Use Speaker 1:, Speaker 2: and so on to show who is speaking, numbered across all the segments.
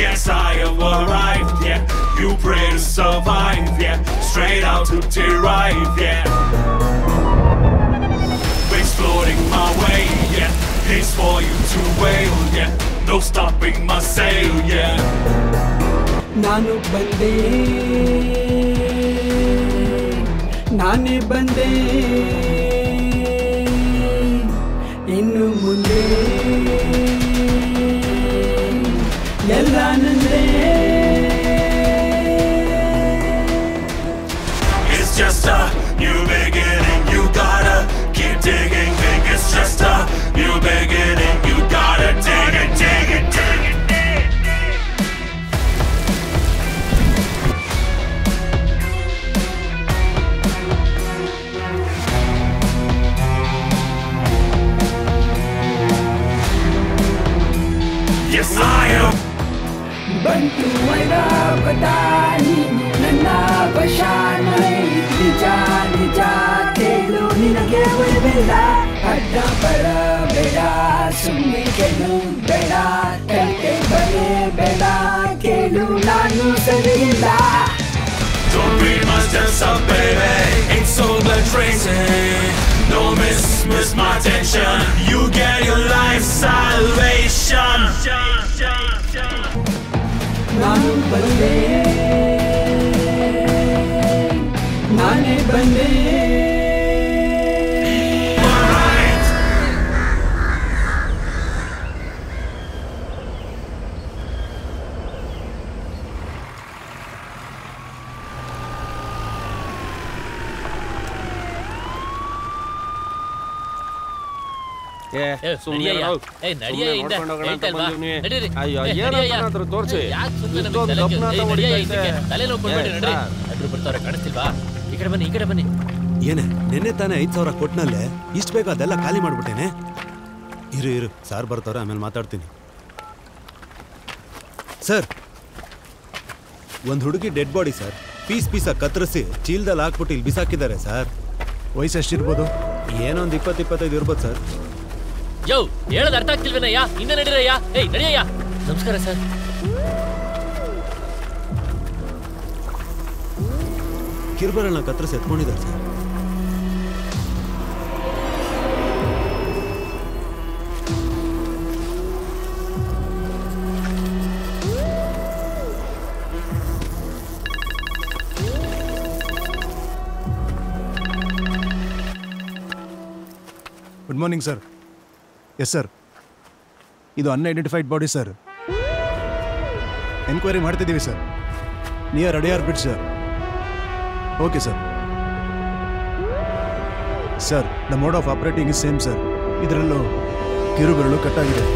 Speaker 1: Yes, I have arrived, yeah. You pray to survive, yeah. Straight out to derive, yeah. Exploding my way, yeah. It's for you to wail, yeah. No stopping my sail, yeah.
Speaker 2: Nanu bande, nane bande, innu munde, ella nande.
Speaker 1: It's just a new beginning, you gotta keep digging. Think it's just a new beginning, you gotta dig it, dig it, dig it. Yes, I am.
Speaker 2: Bantu waira badani nana bashanai nija nija kelu ninage bela adda bara bela sunni kelu bela telte bare bela kelu nanu sarilla.
Speaker 1: Don't read my steps up, baby. Ain't so blood tracing. Don't miss my attention. You get your life salvation.
Speaker 2: Nanu bande, nane bande.
Speaker 3: ಏನೇ ನೆನ್ನೆ ತಾನೇ 5,000 ಕೊಟ್ನಲ್ಲೇ ಇಷ್ಟು ಬೇಗ ಅದೆಲ್ಲ ಖಾಲಿ ಮಾಡ್ಬಿಟ್ಟೇನೆ. ಇರು sir ಬರ್ತಾವ್ರೆ, ಆಮೇಲೆ ಮಾತಾಡ್ತೀನಿ. ಸರ್, ಒಂದು ಹುಡುಗಿ ಡೆಡ್ ಬಾಡಿ ಸರ್, ಪೀಸಾಗಿ ಕತ್ತರಿಸಿ ಚೀಲದಲ್ಲಿ ಹಾಕ್ಬಿಟ್ಟು ಇಲ್ಲಿ ಬಿಸಾಕಿದ್ದಾರೆ ಸರ್.
Speaker 4: ವಯಸ್ಸು ಎಷ್ಟಿರ್ಬೋದು?
Speaker 3: ಏನೊಂದು 20-25 ಇರ್ಬೋದು ಸರ್.
Speaker 5: ಯೋ, ಹೇಳೋದು ಅರ್ಥ ಆಗ್ತಿಲ್ವೇನಯ್ಯ? ಹಿಂದೆ ನಡೀರಯ್ಯ. ಏಯ್ ನಡಿಯಯ್ಯ. ನಮಸ್ಕಾರ ಸರ್.
Speaker 3: ಕಿರುಬೆರಳನ್ನ ಕತ್ತರಿಸಿ ಎತ್ಕೊಂಡಿದ್ದಾರೆ sir.
Speaker 4: Good morning sir. Yes sir, ಇದು ಅನ್ಐಡೆಂಟಿಫೈಡ್ ಬಾಡಿ ಸರ್. ಎನ್ಕ್ವೈರಿ ಮಾಡ್ತಿದ್ದೀವಿ ಸರ್. ನಿಯರ್ ಅಡಿಯಾರ್ ಬಿಡ್ sir. Okay sir. Sir, the mode of operating is same sir. ಇದರಲ್ಲೂ ಕಿರುಬೆರಳು ಕಟ್ಟಾಗಿದೆ.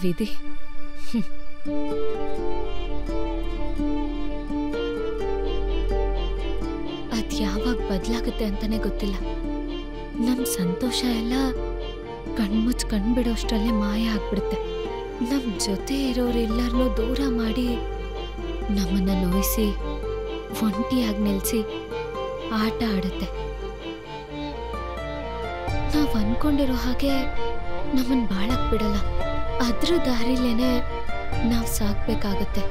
Speaker 6: ವಿಧಿ. ಅದ್ ಯಾವಾಗ ಬದಲಾಗುತ್ತೆ ಅಂತಾನೆ ಗೊತ್ತಿಲ್ಲ. ನಮ್ ಸಂತೋಷ ಎಲ್ಲ ಕಣ್ಮುಚ್ಚ ಕಣ್ಬಿಡೋಷ್ಟರಲ್ಲೇ ಮಾಯ ಆಗ್ಬಿಡುತ್ತೆ. ನಮ್ ಜೊತೆ ಇರೋರೆಲ್ಲರನ್ನೂ ದೂರ ಮಾಡಿ ನಮ್ಮನ್ನ ನೋಯಿಸಿ ಒಂಟಿಯಾಗಿ ನಿಲ್ಸಿ ಆಟ ಆಡುತ್ತೆ. ನಾವ್ ಅನ್ಕೊಂಡಿರೋ ಹಾಗೆ ನಮ್ಮನ್ ಬಾಳಕ್ ಬಿಡಲ್ಲ. ಅದ್ರ ದಾರಿಲೇನೆ ನಾವ್ ಸಾಕ್ಬೇಕಾಗತ್ತೆ.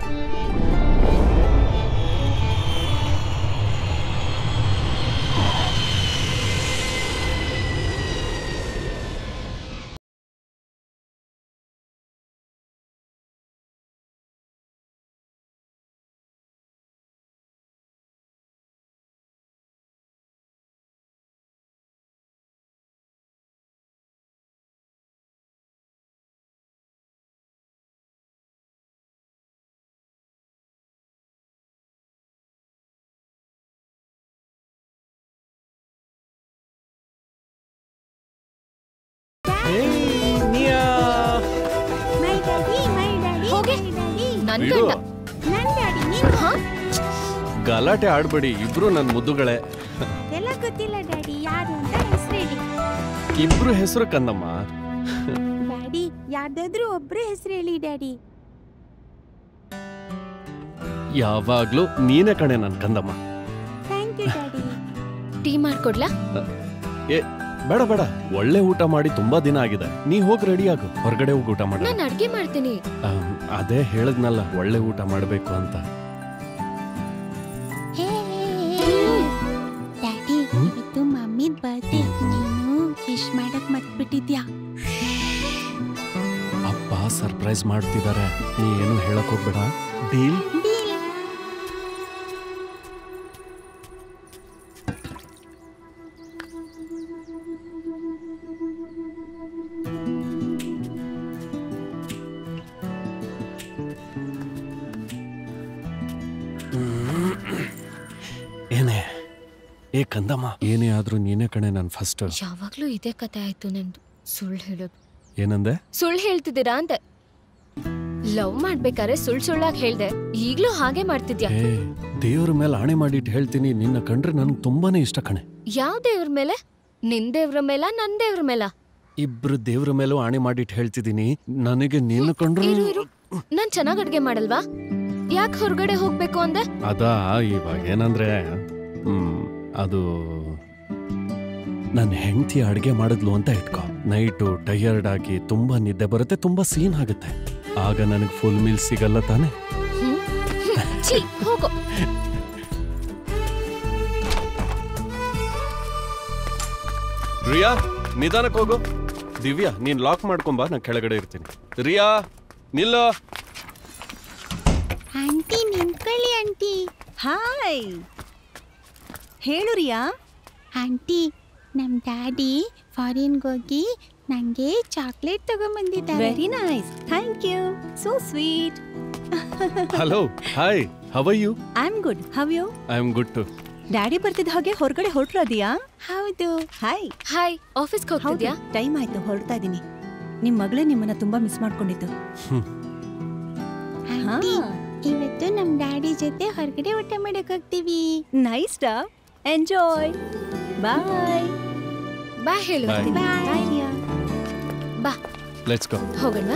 Speaker 7: ಗಲಾಟೆ ಆಡ್ಬೇಡಿ, ಇಬ್ರು ನನ್ ಮುದ್ದುಗಳೇ.
Speaker 8: ಎಲ್ಲ ಗೊತ್ತಿಲ್ಲ ಡ್ಯಾಡಿ, ಯಾರು ಅಂತ ಹೆಸರು ಹೇಳಿ.
Speaker 7: ಇಬ್ರು ಹೆಸರು ಕಂದಮ್ಮ.
Speaker 8: ಡ್ಯಾಡಿ, ಯಾರ್ದಾದ್ರೂ ಒಬ್ರೇ ಹೆಸರು ಹೇಳಿ ಡ್ಯಾಡಿ.
Speaker 7: ಯಾವಾಗ್ಲೂ ನೀನೇ ಕಣೆ ನನ್ ಕಂದಮ್ಮ.
Speaker 8: Thank you daddy.
Speaker 6: ಟೀ ಮಾಡ್ಕೊಡ್ಲಾ?
Speaker 7: ಏ ಬೇಡ ಬೇಡ, ಒಳ್ಳೆ ಊಟ ಮಾಡಿ ತುಂಬಾ ದಿನ ಆಗಿದೆ. ನೀ ಹೋಗಿ ರೆಡಿ ಆಗು, ಹೊರಗಡೆ ಹೋಗಿ ಊಟ ಮಾಡ.
Speaker 6: ನಾನು ಅಡ್ಗೆ ಮಾಡ್ತೀನಿ.
Speaker 7: ಅದೇ ಹೇಳದ್ನಲ್ಲ, ಒಳ್ಳೆ ಊಟ ಮಾಡ್ಬೇಕು ಅಂತ.
Speaker 8: ಡ್ಯಾಡಿ, ಇವತ್ತು ಮಮ್ಮಿದ್ ಬರ್ತ್ಡೇ. ನೀನು ವಿಶ್ ಮಾಡಕ್ ಮರ್ತ್ಬಿಟ್ಟಿದ್ಯಾ?
Speaker 7: ಅಪ್ಪ ಸರ್ಪ್ರೈಸ್ ಮಾಡ್ತಿದ್ದಾರೆ, ನೀ ಏನು ಹೇಳಕ್ ಹೋಗ್ಬೇಡ. ಡೀಲ್? ಏನೇ ಏ ಕಂದಮ್ಮ, ಏನೇ ಆದ್ರೂ ನೀನೇ ಕಣೆ ನನ್ ಫಸ್ಟ್.
Speaker 6: ಯಾವಾಗ್ಲೂ ಇದೇ ಕತೆ ಆಯ್ತು ನಂದು. ಸುಳ್ಳು ಹೇಳೋದು.
Speaker 7: ಏನಂದೆ?
Speaker 6: ಸುಳ್ಳು ಹೇಳ್ತಿದ್ದೀರಾ ಅಂತೆ. ಲವ್ ಮಾಡ್ಬೇಕಾದ್ರೆ ಸುಳ್ಳಾಗಿ ಹೇಳ್ದೆ, ಈಗ್ಲೂ ಹಾಗೆ ಮಾಡ್ತಿದ್ಯಾ?
Speaker 7: ದೇವ್ರ ಮೇಲೆ ಆಣೆ ಮಾಡಿಟ್ಟು ಹೇಳ್ತೀನಿ, ನಿನ್ನ ಕಂಡ್ರೆ ನನ್ಗೆ ತುಂಬಾನೇ ಇಷ್ಟ ಕಣೆ.
Speaker 6: ಯಾವ ದೇವ್ರ ಮೇಲೆ? ನಿನ್ ದೇವ್ರ ಮೇಲ, ನನ್ ದೇವ್ರ ಮೇಲ?
Speaker 7: ಇಬ್ರು ದೇವ್ರ ಮೇಲೂ ಆಣೆ ಮಾಡಿಟ್ಟು ಹೇಳ್ತಿದ್ದೀನಿ, ನನಗೆ ನೀನು ಕಂಡ್ರೆ.
Speaker 6: ನಾನ್ ಚೆನ್ನಾಗ್ ಅಡ್ಗೆ ಮಾಡಲ್ವಾ? ಯಾಕೆ ಹೊರಗಡೆ ಹೋಗ್ಬೇಕು ಅಂದೆ?
Speaker 7: ಅದಾ ಇವಾಗ ಏನಂದ್ರೆ ಅದು ನನ್ನ ಹೆಂಡತಿ ಅಡ್ಗೆ ಮಾಡಿದ್ಲು ಅಂತ ಇಟ್ಕೋ. ನೈಟು ಟಯರ್ಡ್ ಆಗಿ ತುಂಬಾ ನಿದ್ದೆ ಬರುತ್ತೆ, ತುಂಬಾ ಸೀನ್ ಆಗುತ್ತೆ. ಆಗ ನನಗೆ ಫುಲ್ ಮೀಲ್ ಸಿಗಲ್ಲ ತಾನೆ.
Speaker 6: ಹೋಗೋ.
Speaker 7: ರಿಯಾ ನಿಧಾನಕ್ಕೆ ಹೋಗು. ದಿವ್ಯಾ ನೀನ್ ಲಾಕ್ ಮಾಡ್ಕೊಂಬಾ, ನಾ ಕೆಳಗಡೆ ಇರ್ತೀನಿ. ರಿಯಾ ನಿಲ್ಲ.
Speaker 8: ಆಂಟಿ ನಿಂತ್ಕೊಳ್ಳಿ ಆಂಟಿ.
Speaker 9: ಹಾಯ್, ಹೇಳು ರಿಯಾ.
Speaker 8: ಆಂಟಿ ನಮ್ ಡ್ಯಾಡಿ ಫಾರಿನ್ಗೆ ಹೋಗಿ ನಂಗೆ ಚಾಕ್ಲೇಟ್ ತಗೊಂಡ್ಬಂದಿದ್ದಾರೆ.
Speaker 9: Very nice, thank you, so sweet.
Speaker 7: Hello, hi, how are you?
Speaker 9: I am good, how you?
Speaker 7: I am good too.
Speaker 9: Daddy ಬರ್ತಿದ್ದ ಹಾಗೆ ಹೊರಗಡೆ ಹೊರಟ್ರದಿಯಾ?
Speaker 8: ಹೌದು.
Speaker 9: ಹಾಯ್.
Speaker 6: ಹಾಯ್, ಆಫೀಸ್ಗೆ ಹೋಗ್ತಿದ್ಯಾ?
Speaker 9: ಟೈಮ್ ಆಯ್ತು, ಹೊರಡ್ತಾ ಇದೀನಿ. ನಿಮ್ ಮಗಳೇ ನಿಮ್ಮನ್ನ ತುಂಬಾ ಮಿಸ್ ಮಾಡ್ಕೊಂಡಿದ್ದು.
Speaker 8: ಆಂಟಿ ಇವತ್ತು ನಮ್ ಡ್ಯಾಡಿ ಜೊತೆ ಹೊರಗಡೆ ಊಟ ಮಾಡಕ್ ಹೋಗ್ತೀವಿ.
Speaker 9: ನೈಸ್ ಡಾ, ಎಂಜಾಯ್. ಬಾಯ್.
Speaker 6: ಬಾಯ್ ಹೇಳು.
Speaker 9: ಬಾಯ್ ರಿಯಾ.
Speaker 6: ಬಾ
Speaker 7: ಲೆಟ್ಸ್ ಗೋ.
Speaker 6: ಹೋಗೋಣ.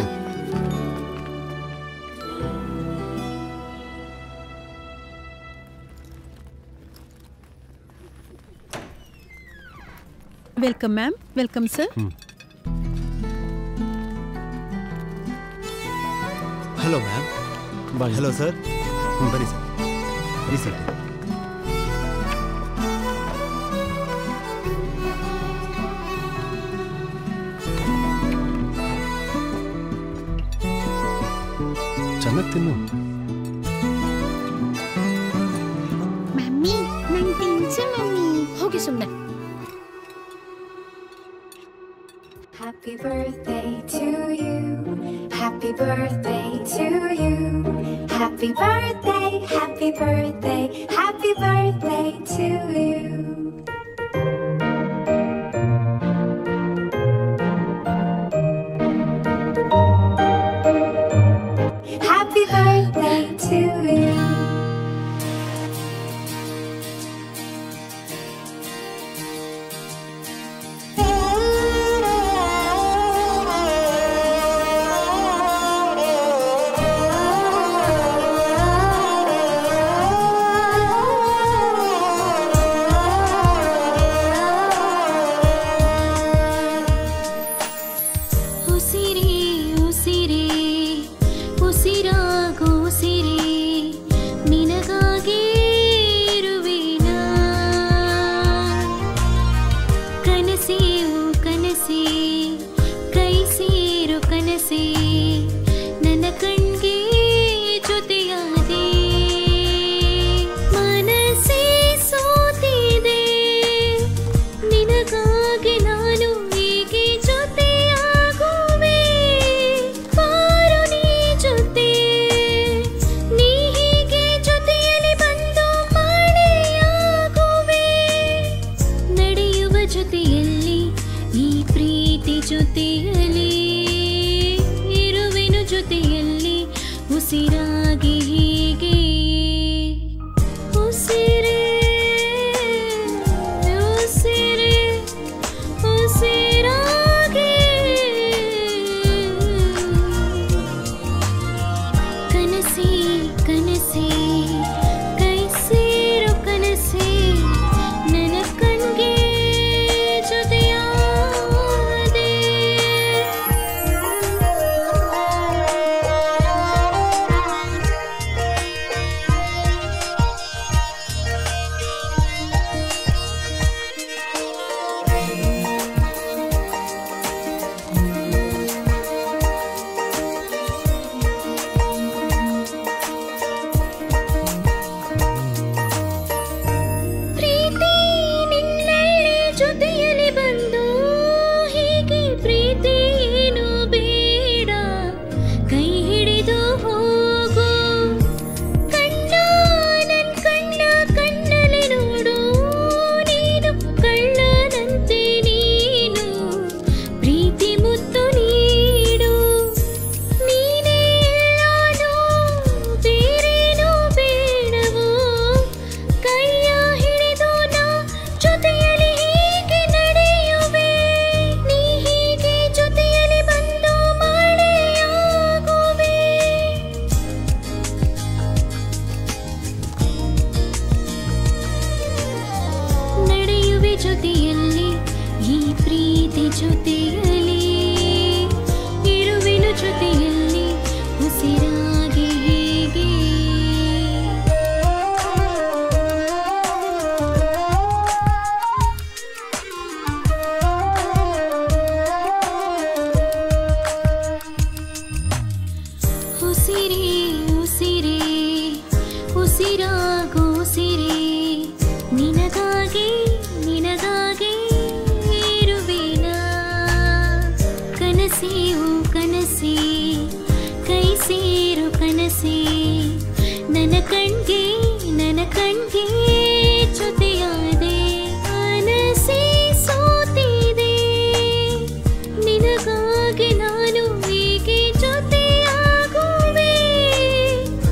Speaker 9: Welcome ma'am. Welcome sir.
Speaker 3: Hello ma'am.
Speaker 7: Bye.
Speaker 3: Hello sir. ಬನ್ನಿ ಸರ್. ಬನ್ನಿ ಸರ್.
Speaker 7: ಚೆನ್ನಾಗಿ ತಿನ್ನು.
Speaker 8: ಮಮ್ಮಿ ನಂಗೆ ತಿನ್ಸು ಮಮ್ಮಿ.
Speaker 6: ಹೋಗಿ ಸುಮ್ಮನೆ.
Speaker 2: Happy birthday to you. Happy birthday to you. Happy birthday, happy birthday, happy birthday to you. Happy birthday to you.
Speaker 10: ಆಸೆ ನನ್ನ ಕಣ್ಗೆ ಜೊತೆಯಾದೆ ಮನಸ್ಸೇ ಸೋತಿದೆ ನಿನಗಾಗಿ ನಾನು ಹೀಗೆ ಜೊತೆಯಾಗುವೆ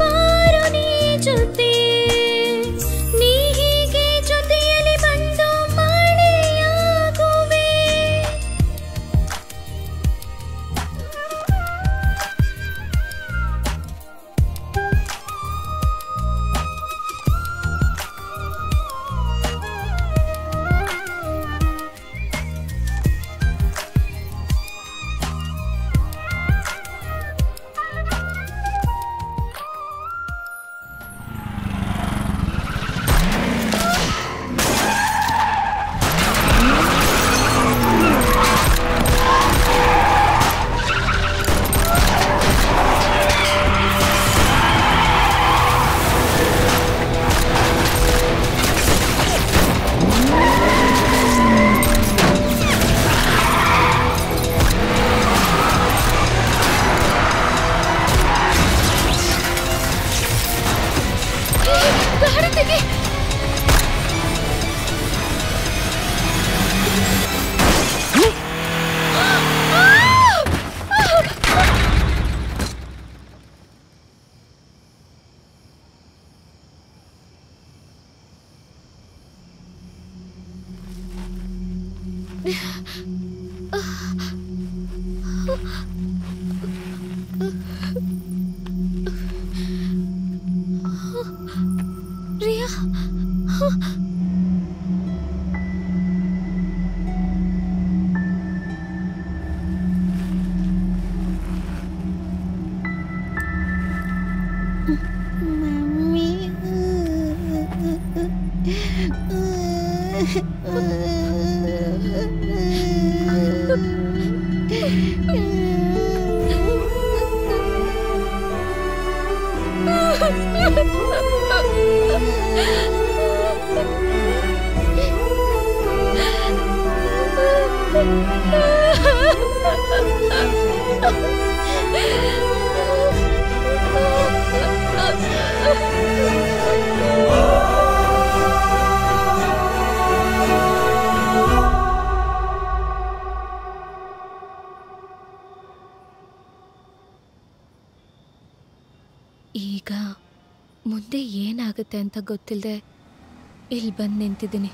Speaker 10: ಬಾರು ನೀ ಜೊತೆ ನೀ ಹೀಗೆ ಜೊತೆಯಲ್ಲಿ ಬಂದು ಮಳೆಯಾಗುವೆ ರಿಯಾ
Speaker 8: ಮಮ್ಮಿ
Speaker 6: ಈಗ ಮುಂದೆ ಏನಾಗುತ್ತೆ ಅಂತ ಗೊತ್ತಿಲ್ಲದೆ ಇಲ್ಲಿ ಬಂದು ನಿಂತಿದ್ದೀನಿ.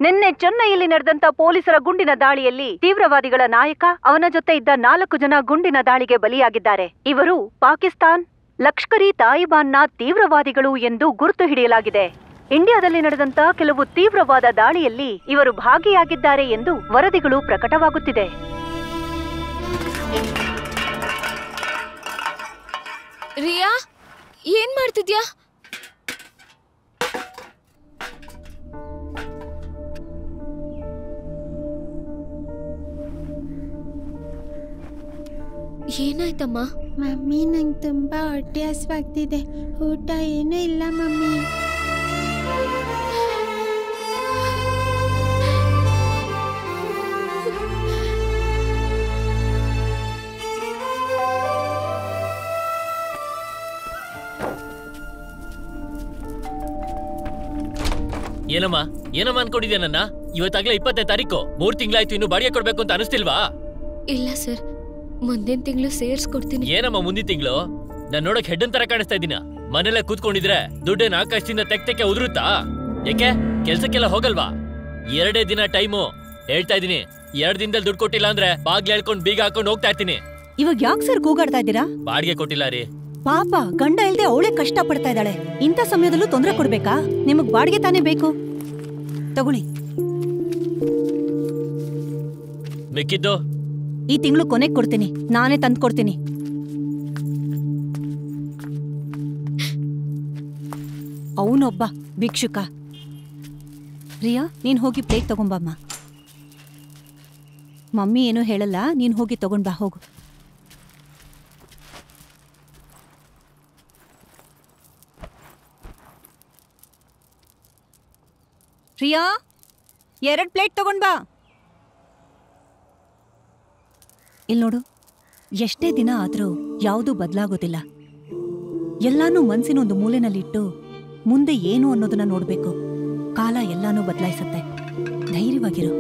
Speaker 9: ನಿನ್ನೆ ಚೆನ್ನೈಯಲ್ಲಿ ನಡೆದಂತ ಪೊಲೀಸರ ಗುಂಡಿನ ದಾಳಿಯಲ್ಲಿ ತೀವ್ರವಾದಿಗಳ ನಾಯಕ ಅವನ ಜೊತೆ ಇದ್ದ 4 ಜನ ಗುಂಡಿನ ದಾಳಿಗೆ ಬಲಿಯಾಗಿದ್ದಾರೆ. ಇವರು ಪಾಕಿಸ್ತಾನ್ ಲಷ್ಕರ್-ಇ ತಾಯಿಬಾನ್ನ ತೀವ್ರವಾದಿಗಳು ಎಂದು ಗುರುತು ಹಿಡಿಯಲಾಗಿದೆ. ಇಂಡಿಯಾದಲ್ಲಿ ನಡೆದಂತ ಕೆಲವು ತೀವ್ರವಾದ ದಾಳಿಯಲ್ಲಿ ಇವರು ಭಾಗಿಯಾಗಿದ್ದಾರೆ ಎಂದು ವರದಿಗಳು ಪ್ರಕಟವಾಗುತ್ತಿದೆ.
Speaker 6: ರಿಯಾ, ಏನ್ ಮಾಡ್ತಿದ್ಯಾ? ಏನಾಯ್ತಮ್ಮ?
Speaker 8: ಮಮ್ಮಿ, ನಂಗೆ ತುಂಬಾ ಹೊಟ್ಟೆ ಹಸಿವಾಗ್ತಿದೆ. ಊಟ ಏನೂ ಇಲ್ಲ ಮಮ್ಮಿ.
Speaker 5: ಏನಮ್ಮ ಏನಮ್ಮ ಅನ್ಕೊಂಡಿದ್ಯಾ ನನ್ನ? ಇವತ್ತಾಗ್ಲೇ 20ನೇ ತಾರೀಕು, 3 ತಿಂಗಳಾಯ್ತು, ಇನ್ನು ಬಾಡಿಗೆ ಕೊಡ್ಬೇಕು ಅಂತ ಅನಿಸ್ತಿಲ್ವಾ?
Speaker 6: ಇಲ್ಲ ಸರ್, ಮುಂದಿನ ತಿಂಗಳು ಸೇರ್ಸ್ಕೊಡ್ತೀನಿ.
Speaker 5: ಏನಮ್ಮ ಮುಂದಿನ ತಿಂಗಳು? ನಾನ್ ನೋಡಕ್ ಹೆಡ್ಡನ್ ತರ ಕಾಣಿಸ್ತಾ ಇದ್ದೀನ. ಮನೆಲ್ಲ ಕೂತ್ಕೊಂಡಿದ್ರೆ ದುಡ್ಡೇನ ಆಕಾಶದಿಂದ ತೆಕ್ಕೆ ಉದುರುತ್ತಾ? ಯಾಕೆ ಕೆಲ್ಸಕ್ಕೆಲ್ಲ ಹೋಗಲ್ವಾ? 2 ದಿನ ಟೈಮು ಹೇಳ್ತಾ ಇದೀನಿ. 2 ದಿನದಲ್ಲಿ ದುಡ್ಡು ಕೊಟ್ಟಿಲ್ಲ ಅಂದ್ರೆ ಬಾಗ್ಲು ಹೇಳ್ಕೊಂಡು ಬೀಗ ಹಾಕೊಂಡು ಹೋಗ್ತಾ ಇರ್ತೀನಿ.
Speaker 9: ಇವಾಗ ಯಾಕೆ ಸರ್ ಕೂಗಾಡ್ತಾ ಇದ್ದೀರಾ?
Speaker 5: ಬಾಡಿಗೆ ಕೊಟ್ಟಿಲ್ಲ ರೀ.
Speaker 9: ಪಾಪ, ಗಂಡ ಇಲ್ದೆ ಅವಳೇ ಕಷ್ಟ ಪಡ್ತಾ ಇದ್ದಾಳೆ. ಇಂಥ ಸಮಯದಲ್ಲೂ ತೊಂದರೆ ಕೊಡ್ಬೇಕಾ? ನಿಮಗ್ ಬಾಡಿಗೆ ತಾನೇ ಬೇಕು, ತಗೊಳ್ಳಿ.
Speaker 5: ಮಿಕ್ಕಿದ್ದು
Speaker 9: ಈ ತಿಂಗಳು ಕೊನೆಗೆ ಕೊಡ್ತೀನಿ, ನಾನೇ ತಂದು ಕೊಡ್ತೀನಿ. ಅವನೊಬ್ಬ ಭಿಕ್ಷುಕ. ಪ್ರಿಯಾ, ನೀನ್ ಹೋಗಿ ಪ್ಲೇಟ್ ತಗೊಂಬಮ್ಮ. ಮಮ್ಮಿ ಏನೂ ಹೇಳಲ್ಲ, ನೀನ್ ಹೋಗಿ ತಗೊಂಡ್ ಬಾ, ಹೋಗು. ಪ್ರಿಯಾ, 2 ಪ್ಲೇಟ್ ತಗೊಂಡ್ ಬಾ. ಇಲ್ಲಿ ನೋಡು, ಎಷ್ಟೇ ದಿನ ಆದ್ರೂ ಯಾವುದೂ ಬದಲಾಗೋದಿಲ್ಲ. ಎಲ್ಲಾನು ಮನ್ಸಿನ ಒಂದು ಮೂಲೆನಲ್ಲಿಟ್ಟು ಮುಂದೆ ಏನು ಅನ್ನೋದನ್ನ ನೋಡ್ಬೇಕು. ಕಾಲ ಎಲ್ಲಾನು ಬದಲಾಯಿಸತ್ತೆ. ಧೈರ್ಯವಾಗಿರು.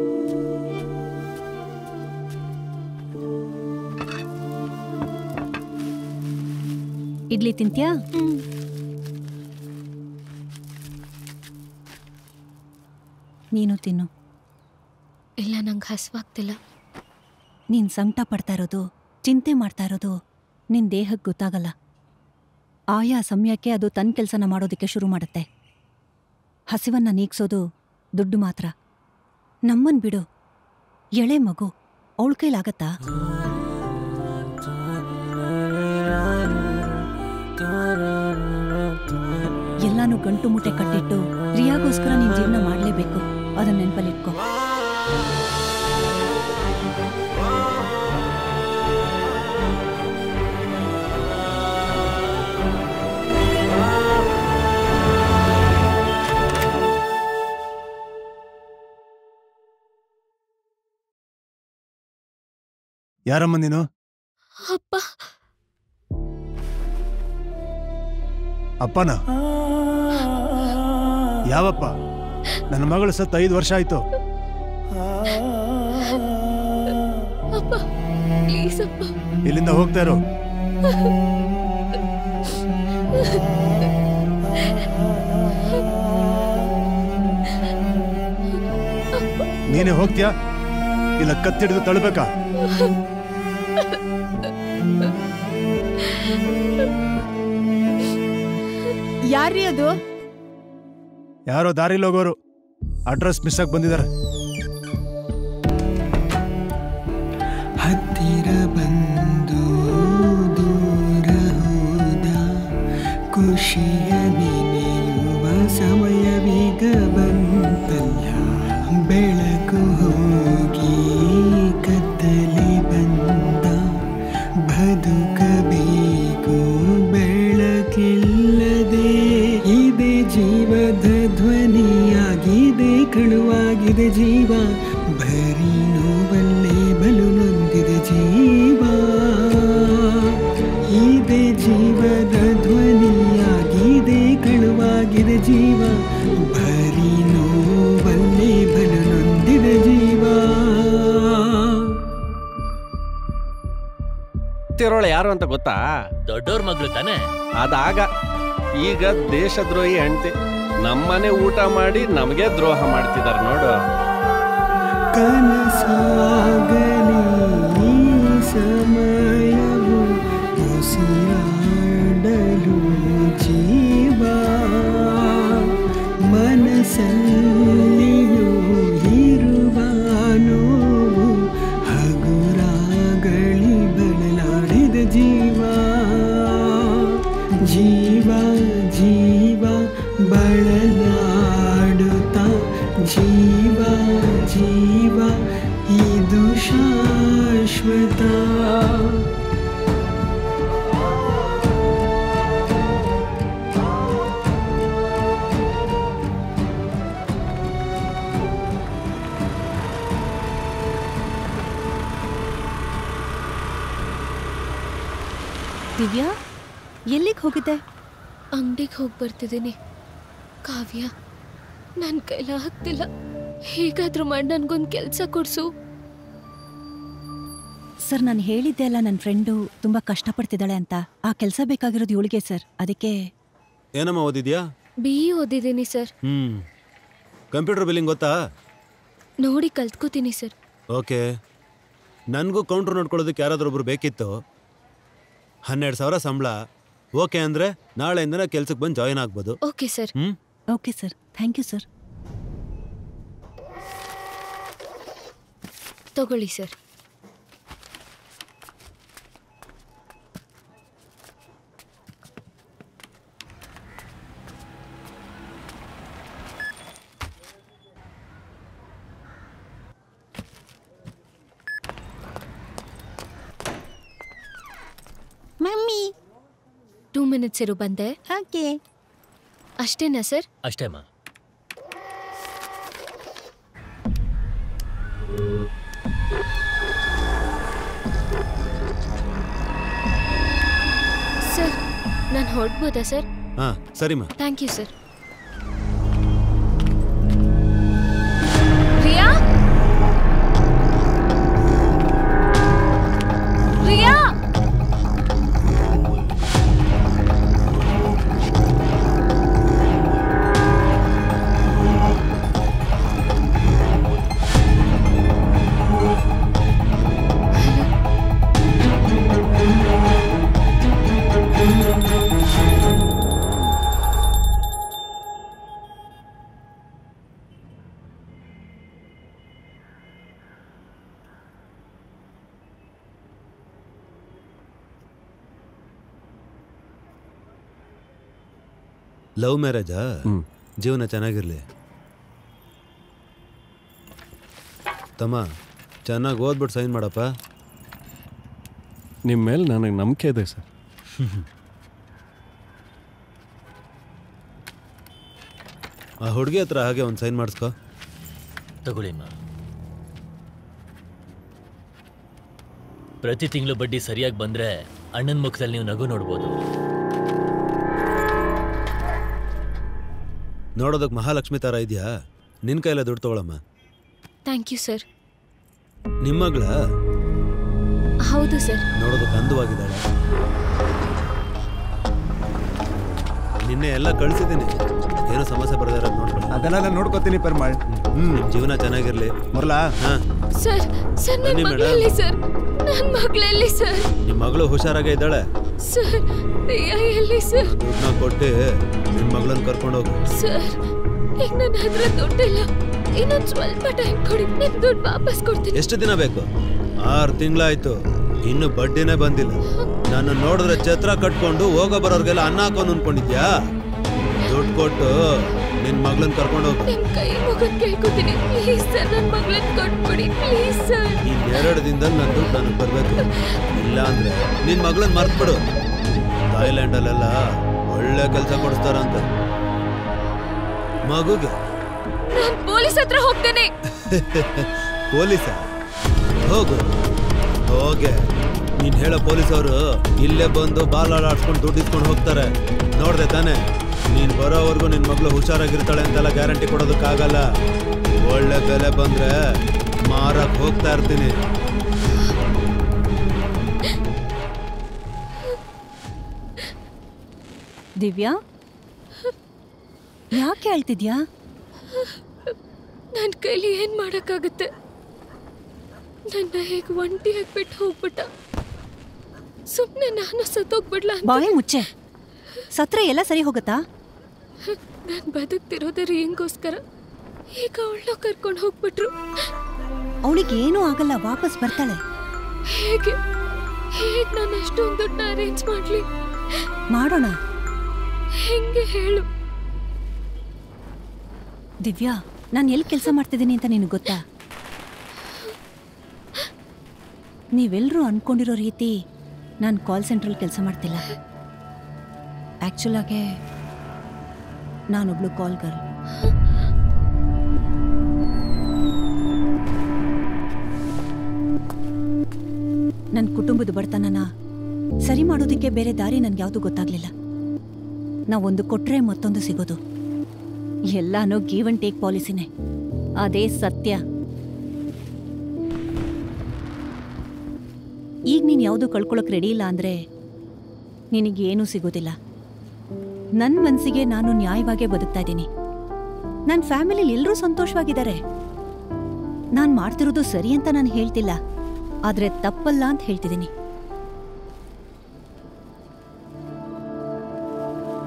Speaker 9: ಇಡ್ಲಿ ತಿಂತ್ಯಾ? ನೀನು ತಿನ್ನು.
Speaker 6: ಇಲ್ಲ, ನಂಗೆ ಹಸುವಾಗ್ತಿಲ್ಲ.
Speaker 9: ನೀನ್ ಸಂಕಟ ಪಡ್ತಾ ಇರೋದು, ಚಿಂತೆ ಮಾಡ್ತಾ ಇರೋದು ನಿನ್ ದೇಹಕ್ಕೆ ಗೊತ್ತಾಗಲ್ಲ. ಆಯಾ ಸಮಯಕ್ಕೆ ಅದು ತನ್ನ ಕೆಲಸನ ಮಾಡೋದಕ್ಕೆ ಶುರು ಮಾಡುತ್ತೆ. ಹಸಿವನ್ನ ನೀಗ್ಸೋದು ದುಡ್ಡು ಮಾತ್ರ. ನಮ್ಮನ್ ಬಿಡು, ಎಳೆ ಮಗು, ಅವಳ ಕೈಲಾಗತ್ತಾ? ಎಲ್ಲಾನು ಗಂಟು ಮುಟ್ಟೆ ಕಟ್ಟಿಟ್ಟು ಪ್ರಿಯಾಗೋಸ್ಕರ ನೀನ್ ಜೀವನ ಮಾಡ್ಲೇಬೇಕು. ಅದನ್ನ ನೆನಪಲ್ಲಿಟ್ಕೋ.
Speaker 4: ಯಾರಮ್ಮ ನೀನು?
Speaker 6: ಅಪ್ಪ.
Speaker 4: ಅಪ್ಪನ? ಯಾವಪ್ಪ? ನನ್ನ ಮಗಳು ಸತ್ತು 5 ವರ್ಷ ಆಯ್ತು.
Speaker 6: ಅಪ್ಪ, ಪ್ಲೀಸ್ ಅಪ್ಪ.
Speaker 4: ಇಲ್ಲಿಂದ ಹೋಗ್ತಾ ಇರೋ. ನೀನೇ ಹೋಗ್ತೀಯಾ ಇಲ್ಲ ಕತ್ತಿಡಿದು ತಳ್ಬೇಕಾ?
Speaker 9: ಯಾರ್ರೀ ಅದು?
Speaker 4: ಯಾರೋ ದಾರಿಲಿ ಹೋಗೋರು. ಅಡ್ರೆಸ್ ಮಿಸ್ ಆಗಿ ಬಂದಿದ್ದಾರೆ.
Speaker 11: ಹತ್ತಿರ ಬಂದು ದೂರ ಹೋದ ಖುಷಿಯ ನೆನೆಯುವ ಸಮಯವೀಗ ಬಂತಲ್ಲ. ಬೆಳಕು ಹೋಗಿ ಕತ್ತಲೆ ಬಂದ, ಬದುಕಬೇಕು ಬೆಳಕಿಲ್ಲದೆ. ಇದೆ ಜೀವದ ಧ್ವನಿಯಾಗಿದೆ, ಕಳುವಾಗಿದೆ ಜೀವ. ಬರೀ ನೋವಲ್ಲೇ ಬಲು ನೊಂದಿದೆ ಜೀವ. ಇದೆ ಜೀವದ ಧ್ವನಿಯಾಗಿದೆ, ಕಳುವಾಗಿದೆ ಜೀವ. ಬರೀ ನೋವಲ್ಲೇ ಬಲು ನೊಂದಿದೆ ಜೀವ.
Speaker 7: ತಿರೋಳ ಯಾರು ಅಂತ ಗೊತ್ತಾ?
Speaker 5: ದೊಡ್ಡೋರ್ ಮಗಳು ತಾನೆ.
Speaker 7: ಅದಾಗ ಈಗ ದೇಶದ್ರೋಹಿ ಹೆಂಡತಿ. ನಮ್ಮನೆ ಊಟ ಮಾಡಿ ನಮಗೆ ದ್ರೋಹ ಮಾಡ್ತಿದಾರೆ ನೋಡು.
Speaker 11: ಕನಸಾಗಲಿ ಸಮಯವು ಉಸಿರಾಡಲು ಜೀವ. ಮನಸ್ಸಲ್ಲಿಯೂ ಇರುವ ನೋವು ಹಗುರಾಗಲಿ ಬಳಲಾಡಿದ ಜೀವ. ಜೀವ ಜೀವ ಬಳಲಾಡುತ್ತ ಜೀವ ಜೀವ ಇದು ಶಾಶ್ವತ.
Speaker 9: ದಿವ್ಯಾ, ಎಲ್ಲಿಗೆ ಹೋಗಿದ್ದೆ?
Speaker 6: ಅಂಗಡಿಗೆ ಹೋಗಿ ಬರ್ತಿದ್ದೀನಿ. ಕಾವ್ಯ, ನನ್ನ ಕೈಲ ಆಗ್ತಿಲ್ಲ. ಹೇಗಾದ್ರೂ ಮಾಡಿ ನನ್ಗೊಂದು ಕೆಲಸ ಕೊಡ್ಸು.
Speaker 9: ಸರ್, ನಾನು ಹೇಳಿದ್ದೆ ಅಲ್ಲ, ನನ್ನ ಫ್ರೆಂಡು ತುಂಬಾ ಕಷ್ಟಪಡ್ತಿದ್ದಾಳೆ ಅಂತ. ಆ ಕೆಲಸ ಬೇಕಾಗಿರೋದು ಇವಳಿಗೆ ಸರ್. ಅದಕ್ಕೆ.
Speaker 3: ಏನಮ್ಮ ಓದಿದ್ಯಾ?
Speaker 6: BE ಓದಿದ್ದೀನಿ ಸರ್.
Speaker 3: ಕಂಪ್ಯೂಟರ್ ಬಿಲ್ಲಿಂಗ್ ಗೊತ್ತಾ?
Speaker 6: ನೋಡಿ ಕಲ್ತ್ಕೋತೀನಿ ಸರ್.
Speaker 3: ಓಕೆ. ನನಗೂ ಕೌಂಟ್ರ್ ನೋಡ್ಕೊಳ್ಳೋದಕ್ಕೆ ಯಾರಾದ್ರೂ ಒಬ್ರು ಬೇಕಿತ್ತು. 12,000 ಸಂಬಳ. ಓಕೆ ಅಂದ್ರೆ ನಾಳೆಯಿಂದನೇ ಕೆಲ್ಸಕ್ಕೆ ಬಂದು ಜಾಯಿನ್ ಆಗ್ಬೋದು.
Speaker 6: Okay sir.
Speaker 9: Okay sir, thank you sir.
Speaker 6: ತಗೊಳ್ಳಿ ಸರ್. ಮಿನಿಟ್ಸ್ ಇರು ಬಂದೆ.
Speaker 12: ಓಕೆ.
Speaker 6: ಅಷ್ಟೇನಾ ಸರ್?
Speaker 5: ಅಷ್ಟೇಮ್ಮ.
Speaker 6: ಸರ್ ನಾನು ಹೊರಡ್ಬೋದಾ ಸರ್?
Speaker 3: ಹಾ ಸರಿಮ್ಮ.
Speaker 6: Thank you sir. Riya, Riya,
Speaker 3: love ಮ್ಯಾರೇಜಾ? ಜೀವನ ಚೆನ್ನಾಗಿರ್ಲಿ ತಮ್ಮ. ಚೆನ್ನಾಗಿ ಓದ್ಬಿಟ್ಟು ಸೈನ್ ಮಾಡಪ್ಪ.
Speaker 7: ನಿಮ್ಮ ಮೇಲೆ ನನಗೆ ನಂಬಿಕೆ ಇದೆ ಸರ್.
Speaker 3: ಆ ಹುಡುಗಿ ಹತ್ರ ಹಾಗೆ ಒಂದು ಸೈನ್ ಮಾಡಿಸ್ಕೊ.
Speaker 5: ತಗೊಳ್ಳಿಮ್ಮ. ಪ್ರತಿ ತಿಂಗಳು ಬಡ್ಡಿ ಸರಿಯಾಗಿ ಬಂದ್ರೆ ಅಣ್ಣನ ಮುಖದಲ್ಲಿ ನೀವು ನಗು ನೋಡ್ಬೋದು.
Speaker 3: ನೋಡೋದಕ್ಕೆ ಮಹಾಲಕ್ಷ್ಮಿ ಥರ ಇದೆಯಾ? ನಿನ್ನ ಕೈಲ ದುಡ್ಡು ತಗೊಳಮ್ಮ.
Speaker 6: Thank you sir.
Speaker 3: ನಿಮ್ಮ ಮಗಳ?
Speaker 6: ಹೌದು ಸರ್.
Speaker 3: ನೋಡೋದಕ್ಕೆ ಅಂದವಾಗಿದ್ದಾಳೆ. ನಿನ್ನೆ ಎಲ್ಲ ಕಳಿಸಿದ್ದೀನಿ, ಏನೋ ಸಮಸ್ಯೆ ಬರದಾರ ನೋಡ್ಕೊಳ್ಳಿ.
Speaker 4: ಅದೆಲ್ಲ ನಾನು ನೋಡ್ಕೋತೀನಿ ಪೆರ್ಮಾಳ್.
Speaker 3: ನಿಮ್ಮ ಜೀವನ ಚೆನ್ನಾಗಿರ್ಲಿ.
Speaker 4: ಬರಲಾ?
Speaker 6: ಸರ್ ಸರ್ ನನ್ನ ಮಗಳಲ್ಲಿ ಸರ್, ನನ್ನ ಮಗಳಲ್ಲಿ ಸರ್.
Speaker 3: ನಿಮ್ಮ ಮಗಳು ಹುಷಾರಾಗೇ ಇದ್ದಾಳೆ
Speaker 6: ಸರ್. ರಿಯಾ ಎಲ್ಲಿ ಸರ್?
Speaker 3: ದುಡ್ಡನ್ನ ಕೊಟ್ಟು ನಿಮ್ಮ ಮಗಳನ್ನ ಕರ್ಕೊಂಡು ಹೋಗು.
Speaker 6: ಸರ್ ಈಗ ನನ್ನ ಹತ್ರ ದುಡ್ಡಿಲ್ಲ, ಇನ್ನೊಂದು ಸ್ವಲ್ಪ ಟೈಮ್ ಕೊಡಿ, ನಿಮ್ ದುಡ್ಡು ವಾಪಸ್ ಕೊಡ್ತೀನಿ.
Speaker 3: ಎಷ್ಟು ದಿನ ಬೇಕು? 6 ತಿಂಗಳಾಯ್ತು, ಇನ್ನು ಬಡ್ಡಿನೇ ಬಂದಿಲ್ಲ. ನಾನು ನೋಡಿದ್ರೆ ಛತ್ರ ಕಟ್ಕೊಂಡು ಹೋಗೋ ಬರೋರ್ಗೆಲ್ಲ ಅನ್ನ ಹಾಕೊಂಡು ಅನ್ಕೊಂಡಿದ್ಯಾ? ದುಡ್ಡು ಕೊಟ್ಟು ನಿನ್ ಮಗಳನ್ನ ಕರ್ಕೊಂಡು ಹೋಗು.
Speaker 6: ನಿಮ್ ಕೈ ಮುಗಿದು ಕೇಳ್ಕೊತೀನಿ ಪ್ಲೀಸ್ ಸರ್, ನನ್ನ ಮಗಳನ್ನ ಕೊಟ್ಬಿಡಿ ಪ್ಲೀಸ್ ಸರ್.
Speaker 3: ಈ 2 ದಿನದಲ್ಲಿ ನನ್ನ ದುಡ್ಡು ನನಗೆ ಬರಬೇಕು. ಇಲ್ಲ ಅಂದ್ರೆ ನಿನ್ ಮಗಳನ್ನ ಮರ್ತ್ಬಿಡು. ಥಾಯ್ಲ್ಯಾಂಡಲ್ಲೆಲ್ಲ ಒಳ್ಳೆ ಕೆಲಸ ಕೊಡಿಸ್ತಾರಂತೆ ಮಗುಗೆ.
Speaker 6: ನಾನು ಪೊಲೀಸ್ ಹತ್ರ ಹೋಗ್ತೇನೆ.
Speaker 3: ಪೊಲೀಸ? ಹೋಗು ಹೋಗೆ. ನೀನ್ ಹೇಳೋ ಪೊಲೀಸವರು ಇಲ್ಲೇ ಬಂದು ಬಾಲಾಡ್ಸ್ಕೊಂಡು ದುಡ್ಡು ಇಸ್ಕೊಂಡು ಹೋಗ್ತಾರೆ. ನೋಡ್ದೆ ತಾನೆ? ನೀನ್ ಬರೋವರೆಗೂ ನಿನ್ ಮಗಳು ಹುಷಾರಾಗಿರ್ತಾಳೆ ಅಂತೆಲ್ಲ ಗ್ಯಾರಂಟಿ ಕೊಡೋದಕ್ಕಾಗಲ್ಲ. ಒಳ್ಳೆ ಬೆಲೆ ಬಂದ್ರೆ ಮಾರಕ್ ಹೋಗ್ತಾ ಇರ್ತೀನಿ.
Speaker 12: ದಿವ್ಯಾ, ಯಾಕೆ ಹೇಳ್ತಿದ್ಯಾ?
Speaker 6: ನನ್ನ ಕೈಲಿ ಏನ್ ಮಾಡಕ್ಕಾಗುತ್ತೆ? ನನ್ನ ಹೇಗೆ ಒಂಟಿ ಹಾಕ್ಬಿಟ್ಟು ಹೋಗ್ಬಿಟ್ಟ. ಸುಮ್ಮನೆ ನಾನು ಸತ್ತೋಗ್ಬಿಡ್ಲ?
Speaker 12: ಬಾಯಿ ಮುಚ್ಚೆ. ಸತ್ರೆ ಎಲ್ಲ ಸರಿ ಹೋಗುತ್ತಾ?
Speaker 6: ನಾನು ಬದುಕ್ತಿರೋದೇ ರಿಯಂಗೋಸ್ಕರ. ಈಗ ಅವಳನ್ನ ಕರ್ಕೊಂಡು ಹೋಗ್ಬಿಟ್ರು.
Speaker 12: ಅವಳಿಗೆ ಏನೂ ಆಗಲ್ಲ, ವಾಪಸ್ ಬರ್ತಾಳೆ.
Speaker 6: ಹೇಗೆ ಹೇಗೆ ನಾನು ಅಷ್ಟೊಂದು ದುಡ್ಡನ್ನ ಅರೇಂಜ್ ಮಾಡ್ಲಿ?
Speaker 12: ಮಾಡೋಣ.
Speaker 6: ಹೆಂಗೆ ಹೇಳು?
Speaker 12: ದಿವ್ಯಾ, ನಾನು ಎಲ್ಲಿ ಕೆಲಸ ಮಾಡ್ತಿದ್ದೀನಿ ಅಂತ ನಿನಗೆ ಗೊತ್ತಾ? ನೀವೆಲ್ಲರೂ ಅನ್ಕೊಂಡಿರೋ ರೀತಿ ನಾನು ಕಾಲ್ ಸೆಂಟ್ರಲ್ಲಿ ಕೆಲಸ ಮಾಡ್ತಿಲ್ಲ. ಆ್ಯಕ್ಚುಲಾಗೆ ನಾನೊಬ್ಳು ಕಾಲ್ ಗರ್ಲ್. ನನ್ನ ಕುಟುಂಬದ ಬಡತನನ ಸರಿ ಮಾಡೋದಕ್ಕೆ ಬೇರೆ ದಾರಿ ನನಗೆ ಯಾವುದು ಗೊತ್ತಾಗ್ಲಿಲ್ಲ. ನಾವೊಂದು ಕೊಟ್ಟರೆ ಮತ್ತೊಂದು ಸಿಗೋದು. ಎಲ್ಲಾನು ಗಿವ್ ಅಂಡ್ ಟೇಕ್ ಪಾಲಿಸಿನೇ. ಅದೇ ಸತ್ಯ. ಈಗ ನೀನು ಯಾವುದು ಕಳ್ಕೊಳ್ಳೋಕೆ ರೆಡಿ ಇಲ್ಲ ಅಂದರೆ ನಿನಗೇನೂ ಸಿಗೋದಿಲ್ಲ. ನನ್ನ ಮನಸ್ಸಿಗೆ ನಾನು ನ್ಯಾಯವಾಗೇ ಬದುಕ್ತಾ ಇದ್ದೀನಿ. ನನ್ನ ಫ್ಯಾಮಿಲಿಲಿ ಎಲ್ಲರೂ ಸಂತೋಷವಾಗಿದ್ದಾರೆ. ನಾನು ಮಾಡ್ತಿರೋದು ಸರಿ ಅಂತ ನಾನು ಹೇಳ್ತಿಲ್ಲ, ಆದರೆ ತಪ್ಪಲ್ಲ ಅಂತ ಹೇಳ್ತಿದ್ದೀನಿ.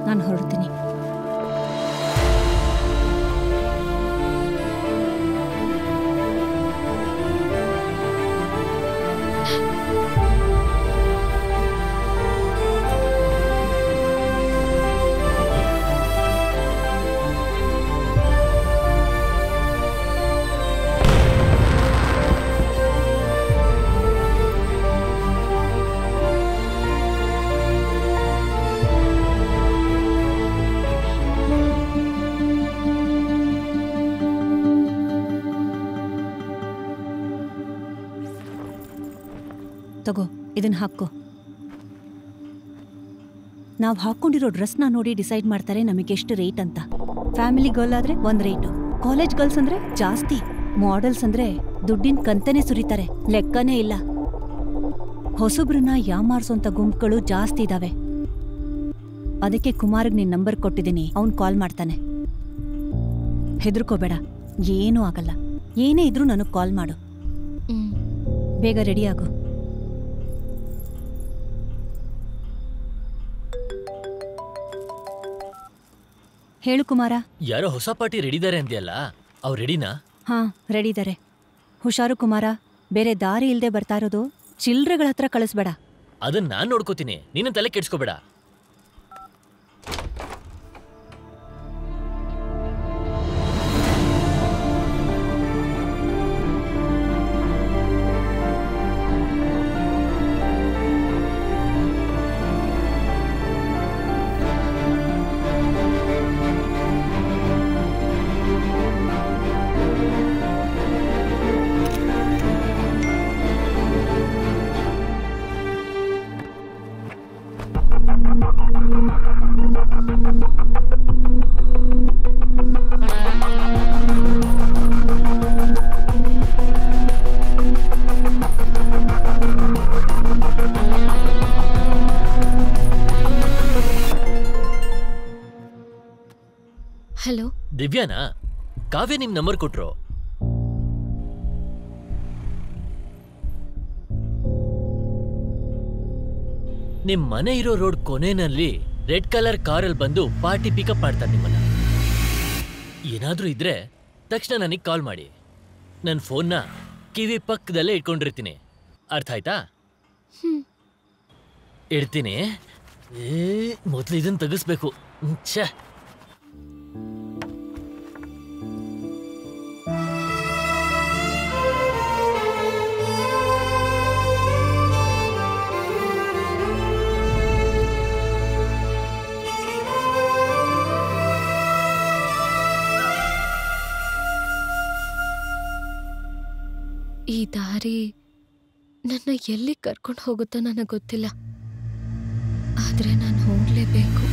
Speaker 12: ನಾನು ಹೊರಡ್ತೀನಿ. ತಗೋ ಇದನ್ನ ಹಾಕೋ. ನಾವು ಹಾಕೊಂಡಿರೋ ಡ್ರೆಸ್ನ ನೋಡಿ ಡಿಸೈಡ್ ಮಾಡ್ತಾರೆ ನಮಗೆ ಎಷ್ಟು ರೇಟ್ ಅಂತ. ಫ್ಯಾಮಿಲಿ ಗರ್ಲ್ ಆದ್ರೆ ಒಂದ್ ರೇಟು, ಕಾಲೇಜ್ ಗರ್ಲ್ಸ್ ಅಂದ್ರೆ ಜಾಸ್ತಿ, ಮಾಡೆಲ್ಸ್ ಅಂದ್ರೆ ದುಡ್ಡಿನ ಕಂತನೇ ಸುರಿತಾರೆ, ಲೆಕ್ಕನೇ ಇಲ್ಲ. ಹೊಸಬ್ರನ್ನ ಯಾಮಾರ್ಸೋಂಥ ಗುಂಪುಗಳು ಜಾಸ್ತಿ ಇದಾವೆ. ಅದಕ್ಕೆ ಕುಮಾರ್ಗ್ ನಿನ್ ನಂಬರ್ ಕೊಟ್ಟಿದ್ದೀನಿ, ಅವ್ನ್ ಕಾಲ್ ಮಾಡ್ತಾನೆ. ಹೆದರ್ಕೋಬೇಡ, ಏನೂ ಆಗಲ್ಲ. ಏನೇ ಇದ್ರೂ ನನಗ್ ಕಾಲ್ ಮಾಡು. ಬೇಗ ರೆಡಿ ಆಗು. ಹೇಳು ಕುಮಾರ.
Speaker 5: ಯಾರೋ ಹೊಸ ಪಾರ್ಟಿ ರೆಡಿದಾರೆ ಅಂದ್ಯಲ್ಲ, ಅವ್ರು ರೆಡಿನಾ?
Speaker 12: ಹಾ, ರೆಡಿ ಇದಾರೆ. ಹುಷಾರು ಕುಮಾರ, ಬೇರೆ ದಾರಿ ಇಲ್ದೆ ಬರ್ತಾ ಇರೋದು, ಚಿಲ್ರೆಗಳ ಹತ್ರ ಕಳಿಸ್ಬೇಡ.
Speaker 5: ಅದನ್ನ ನಾನ್ ನೋಡ್ಕೋತೀನಿ, ನೀನು ತಲೆ ಕೆಡ್ಸ್ಕೋಬೇಡ.
Speaker 6: ಹಲೋ,
Speaker 5: ದಿವ್ಯಾನಾ? ಕಾವ್ಯ ನಿಮ್ ನಂಬರ್ ಕೊಟ್ರು. ನಿಮ್ ಮನೆ ಇರೋ ರೋಡ್ ಕೊನೆಯಲ್ಲಿ ರೆಡ್ ಕಲರ್ ಕಾರಲ್ಲಿ ಬಂದು ಪಾರ್ಟಿ ಪಿಕಪ್ ಮಾಡ್ತಾರೆ ನಿಮ್ಮನ್ನ. ಏನಾದ್ರೂ ಇದ್ರೆ ತಕ್ಷಣ ನನಗೆ ಕಾಲ್ ಮಾಡಿ. ನನ್ನ ಫೋನ್ನ ಕಿವಿ ಪಕ್ಕದಲ್ಲೇ ಇಟ್ಕೊಂಡಿರ್ತೀನಿ, ಅರ್ಥ ಆಯ್ತಾ? ಇಡ್ತೀನಿ. ಮೊದಲು ಇದನ್ನ ತೆಗಿಸ್ಬೇಕು. ಛೇ,
Speaker 6: ಈ ದಾರಿ ನನ್ನ ಎಲ್ಲಿ ಕರ್ಕೊಂಡು ಹೋಗುತ್ತೋ ನನಗೆ ಗೊತ್ತಿಲ್ಲ, ಆದ್ರೆ ನಾನು ಹೋಗ್ಲೇಬೇಕು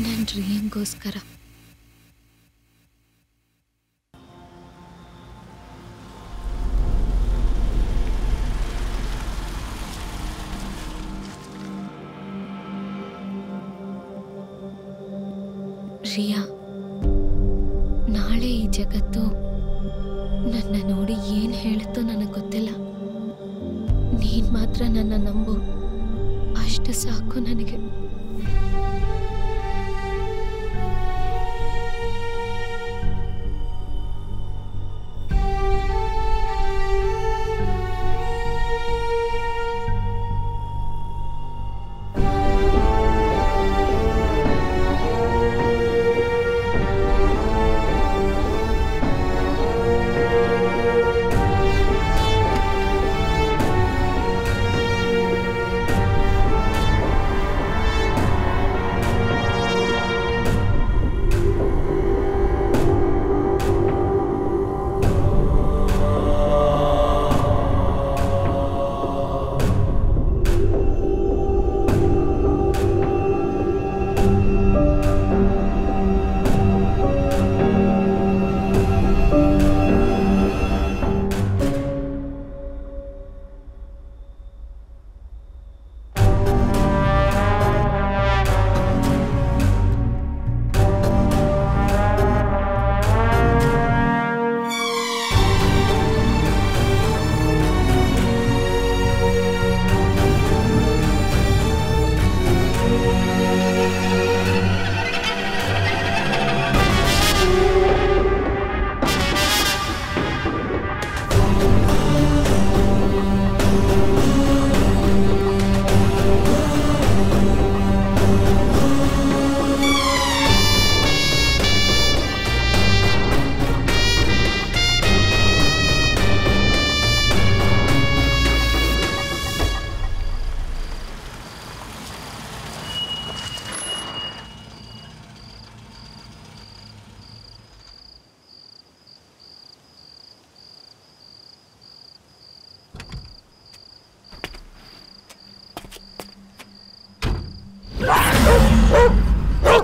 Speaker 6: ನನ್ನ ಡ್ರೀಮ್ಗೋಸ್ಕರ. ರಿಯಾ, ನಾಳೆ ಈ ಜಗತ್ತು ನನ್ನ ನೋಡಿ ಏನ್ ಹೇಳುತ್ತೋ ನನಗೆ ಗೊತ್ತಿಲ್ಲ. ನೀನ್ ಮಾತ್ರ ನನ್ನ ನಂಬು, ಅಷ್ಟು ಸಾಕು ನನಗೆ.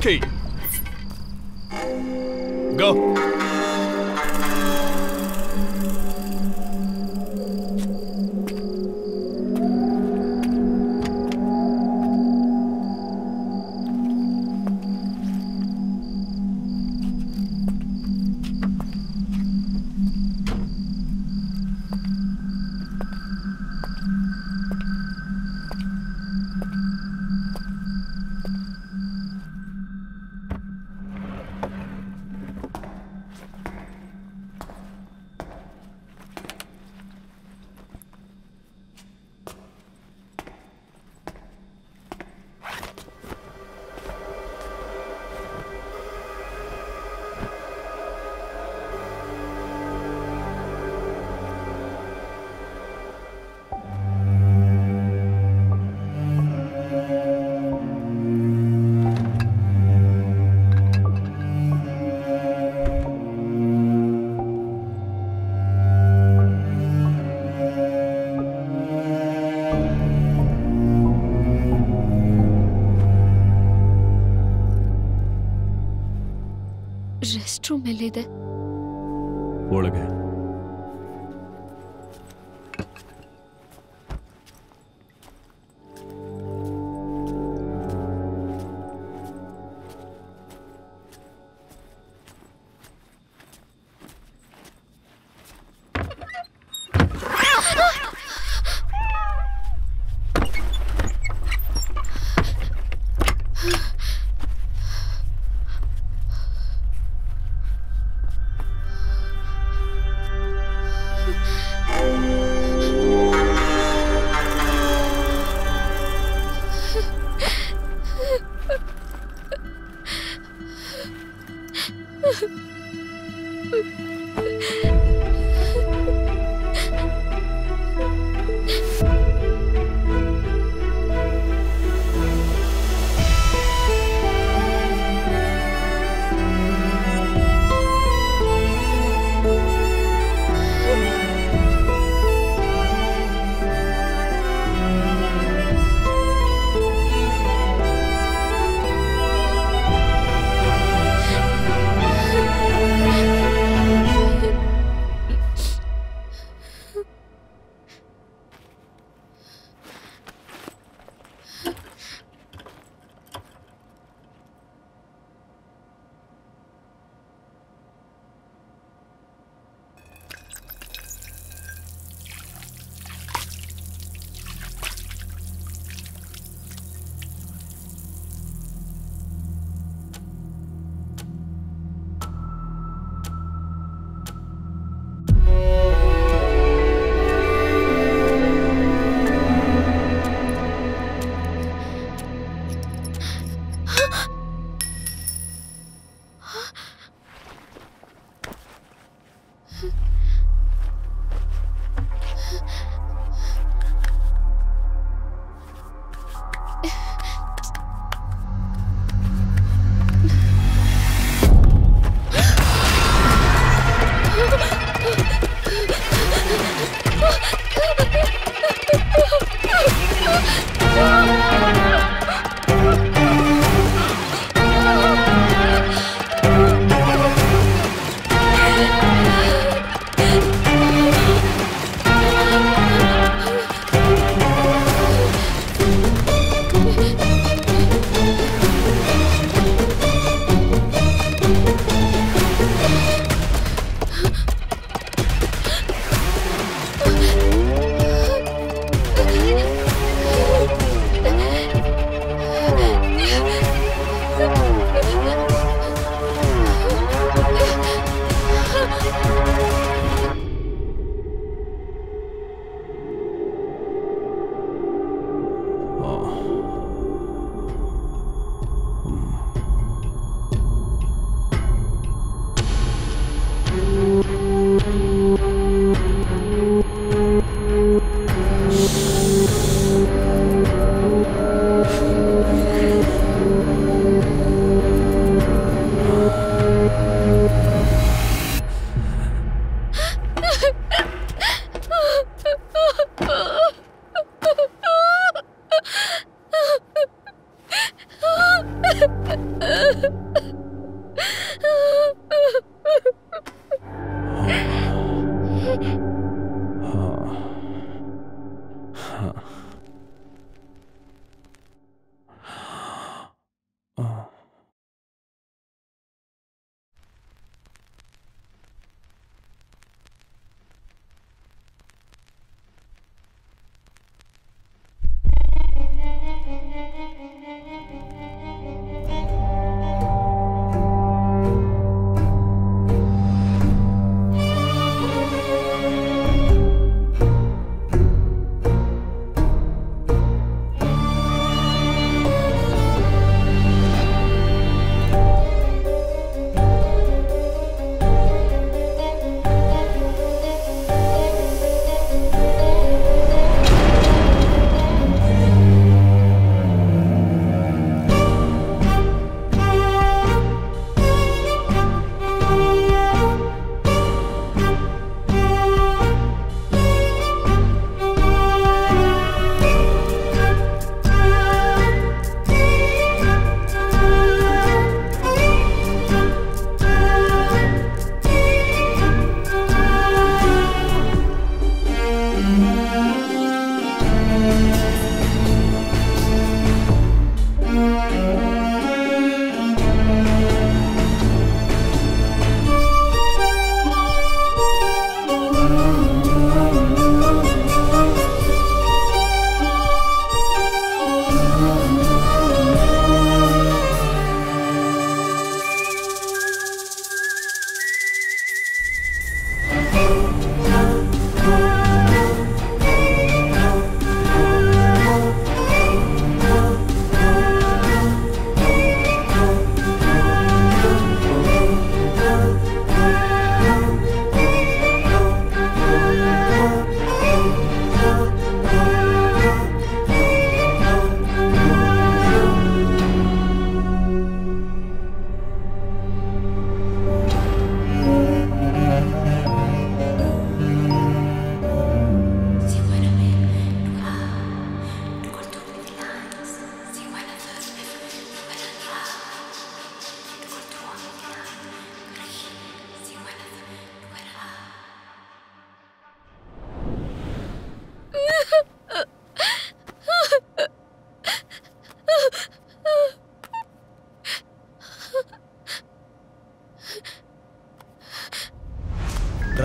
Speaker 7: Okay go.
Speaker 6: ರೆಸ್ಟ್ ರೂಮ್ ಎಲ್ಲಿದೆ?
Speaker 7: ಒಳಗೆ.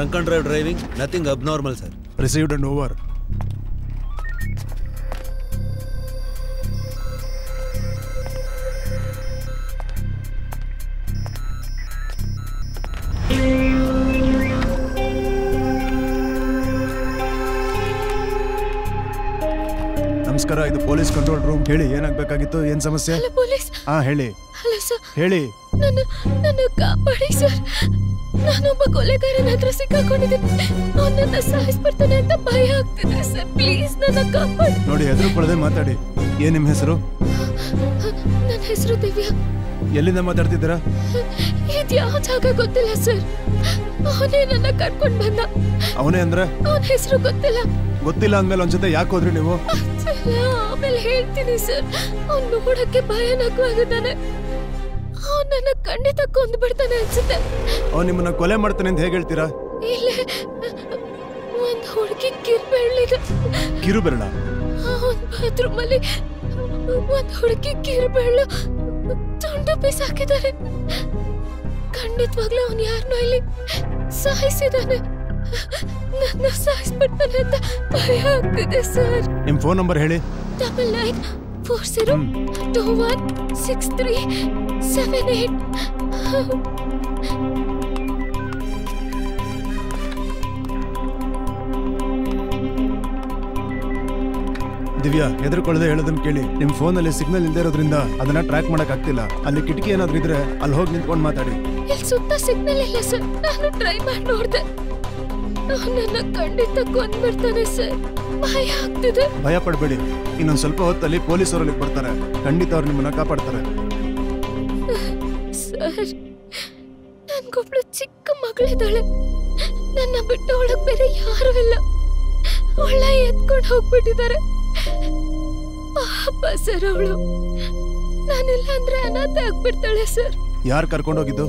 Speaker 3: Drunk and drive driving nothing abnormal sir.
Speaker 4: Received and over. ನಮಸ್ಕಾರ, ಇದು ಪೊಲೀಸ್ ಕಂಟ್ರೋಲ್ ರೂಮ್. ಹೇಳಿ, ಏನಾಗಬೇಕಾಗಿತ್ತು? ಏನ್ ಸಮಸ್ಯೆ? ಹಾ ಹೇಳಿ.
Speaker 6: ಹಲೋ ಸರ್,
Speaker 4: ಹೇಳಿ.
Speaker 6: ನನ್ನ ಕಾಪಾಡಿ ಸರ್. ನಾನೊಬ್ಬ ಕೊಲೆಗಾರನ ಹತ್ರ ಸಿಕ್ಕಾಕೊಂಡಿದ್ದೀನಿ. ಅವನನ್ನ ಸಾಯಿಸ್ಬಿಡ್ತಾನೆ ಅಂತ ಭಯ ಆಗ್ತಿದೆ ಸರ್. ಪ್ಲೀಸ್ ನನ್ನ ಕಾಪಾಡಿ.
Speaker 4: ನೋಡಿ, ಹೆದರ್ಕೊಳ್ಳದೆ ಮಾತಾಡಿ. ಏನ್ ನಿಮ್ಮ ಹೆಸರು?
Speaker 6: ನನ್ನ ಹೆಸರು ದಿವ್ಯಾ.
Speaker 4: ಎಲ್ಲಿಂದ ಮಾತಾಡ್ತಿದ್ದೀರಾ?
Speaker 6: ಇದು ಯಾವ ಜಾಗ ಗೊತ್ತಿಲ್ಲ ಸರ್. ಅವನೇ ನನ್ನ ಕರ್ಕೊಂಡ್ ಬಂದ.
Speaker 4: ಅವನೇ ಅಂದ್ರೆ?
Speaker 6: ಅವನ ಹೆಸರು ಗೊತ್ತಿಲ್ಲ.
Speaker 4: ಗೊತ್ತಿಲ್ಲ ಅಂದ್ಮೇಲೆ ಒಂದ್ ಜೊತೆ ಯಾಕೆ ಹೋದ್ರಿ ನೀವು?
Speaker 6: ಆಮೇಲೆ ಹೇಳ್ತೀನಿ ಸರ್. ಅವ್ನು ನೋಡಕ್ಕೆ ಭಯಾನಕವಾಗಿದ್ದಾನೆ. ಅವನನ್ನ ಖಂಡಿತ ಕೊಂದು ಬಿಡ್ತಾನೆ ಅನ್ಸುತ್ತೆ.
Speaker 4: ಅವ್ನು ನಿಮ್ಮನ್ನ ಕೊಲೆ ಮಾಡ್ತಾನೆ ಅಂತ ಹೇಗೆ ಹೇಳ್ತೀರಾ?
Speaker 6: ಇಲ್ಲ, ಒಂದ್ ಹುಡುಗಿ ಕಿರ್ಬೆಳ್ಳಿದೆ.
Speaker 4: ಕಿರುಬೆರಳ?
Speaker 6: ಅವನ್ ಬಾತ್ರೂಮ್ ಅಲ್ಲಿ ಒಂದ್ ಹುಡುಗಿ ಕಿರ್ಬೆಳ್ಳು ತುಂಡು ಪೀಸ್ ಹಾಕಿದ್ದಾರೆ. ಖಂಡಿತವಾಗ್ಲೂ ಅವನು ಯಾರನ್ನೋ ಇಲ್ಲಿ ಸಾಯಿಸಿದಾನೆ. ನನ್ನ ಸಾಯಿಸ್ಬಿಡ್ತಾನೆ ಅಂತ ಭಯ ಆಗ್ತಿದೆ ಸರ್.
Speaker 4: ನಿಮ್ ಫೋನ್ ನಂಬರ್ ಹೇಳಿ.
Speaker 6: 9940216378.
Speaker 4: ದಿವ್ಯಾ, ಹೆದರ್ಕೊಳ್ಳದೆ ಹೇಳೋದನ್ನ ಕೇಳಿ. ನಿಮ್ ಫೋನ್ ಅಲ್ಲಿ ಸಿಗ್ನಲ್ ಇಲ್ಲದೆ ಇರೋದ್ರಿಂದ ಅದನ್ನ ಟ್ರ್ಯಾಕ್ ಮಾಡಕ್ ಆಗ್ತಿಲ್ಲ. ಅಲ್ಲಿ ಕಿಟಕಿ ಏನಾದ್ರೂ ಇದ್ರೆ ಅಲ್ಲಿ ಹೋಗಿ ನಿಂತ್ಕೊಂಡು ಮಾತಾಡಿ.
Speaker 6: ಇಲ್ಲಿ ಸುತ್ತ ಸಿಗ್ನಲ್ ಇಲ್ಲ ಸರ್. ನಾನು ಟ್ರೈ ಮಾಡಿ ನೋಡ್ದೆ. ನನ್ನ ಖಂಡಿತ ಕೊಂದ್ಬಿಡ್ತಾನೆ ಸರ್. ಭಯ ಆಗ್ತಿದೆ.
Speaker 4: ಭಯ ಪಡ್ಬೇಡಿ. ಇನ್ನೊಂದ್ ಸ್ವಲ್ಪ ಹೊತ್ತಲ್ಲಿ ಪೊಲೀಸ್ ಅವರಲ್ಲಿ ಬರ್ತಾರೆ. ಖಂಡಿತ ಅವ್ರು ನಿಮ್ಮನ್ನ ಕಾಪಾಡ್ತಾರೆ.
Speaker 6: ಸರ್, ನನ್ಗೊಬ್ಳು ಚಿಕ್ಕ ಮಗಳಿದ್ದಾಳೆ. ನನ್ನ ಬಿಟ್ಟು ಒಳಗ್ ಬೇರೆ ಯಾರು ಇಲ್ಲ. ಒಳ್ಳ ಎತ್ಕೊಂಡು ಹೋಗ್ಬಿಟ್ಟಿದ್ದಾರೆ. ಪಾಪ ಸರ್ ಅವಳು. ನಾನಿಲ್ಲ ಅಂದ್ರೆ ಅನಾಥ ಆಗ್ಬಿಡ್ತಾಳೆ ಸರ್.
Speaker 4: ಯಾರು ಕರ್ಕೊಂಡು ಹೋಗಿದ್ದು?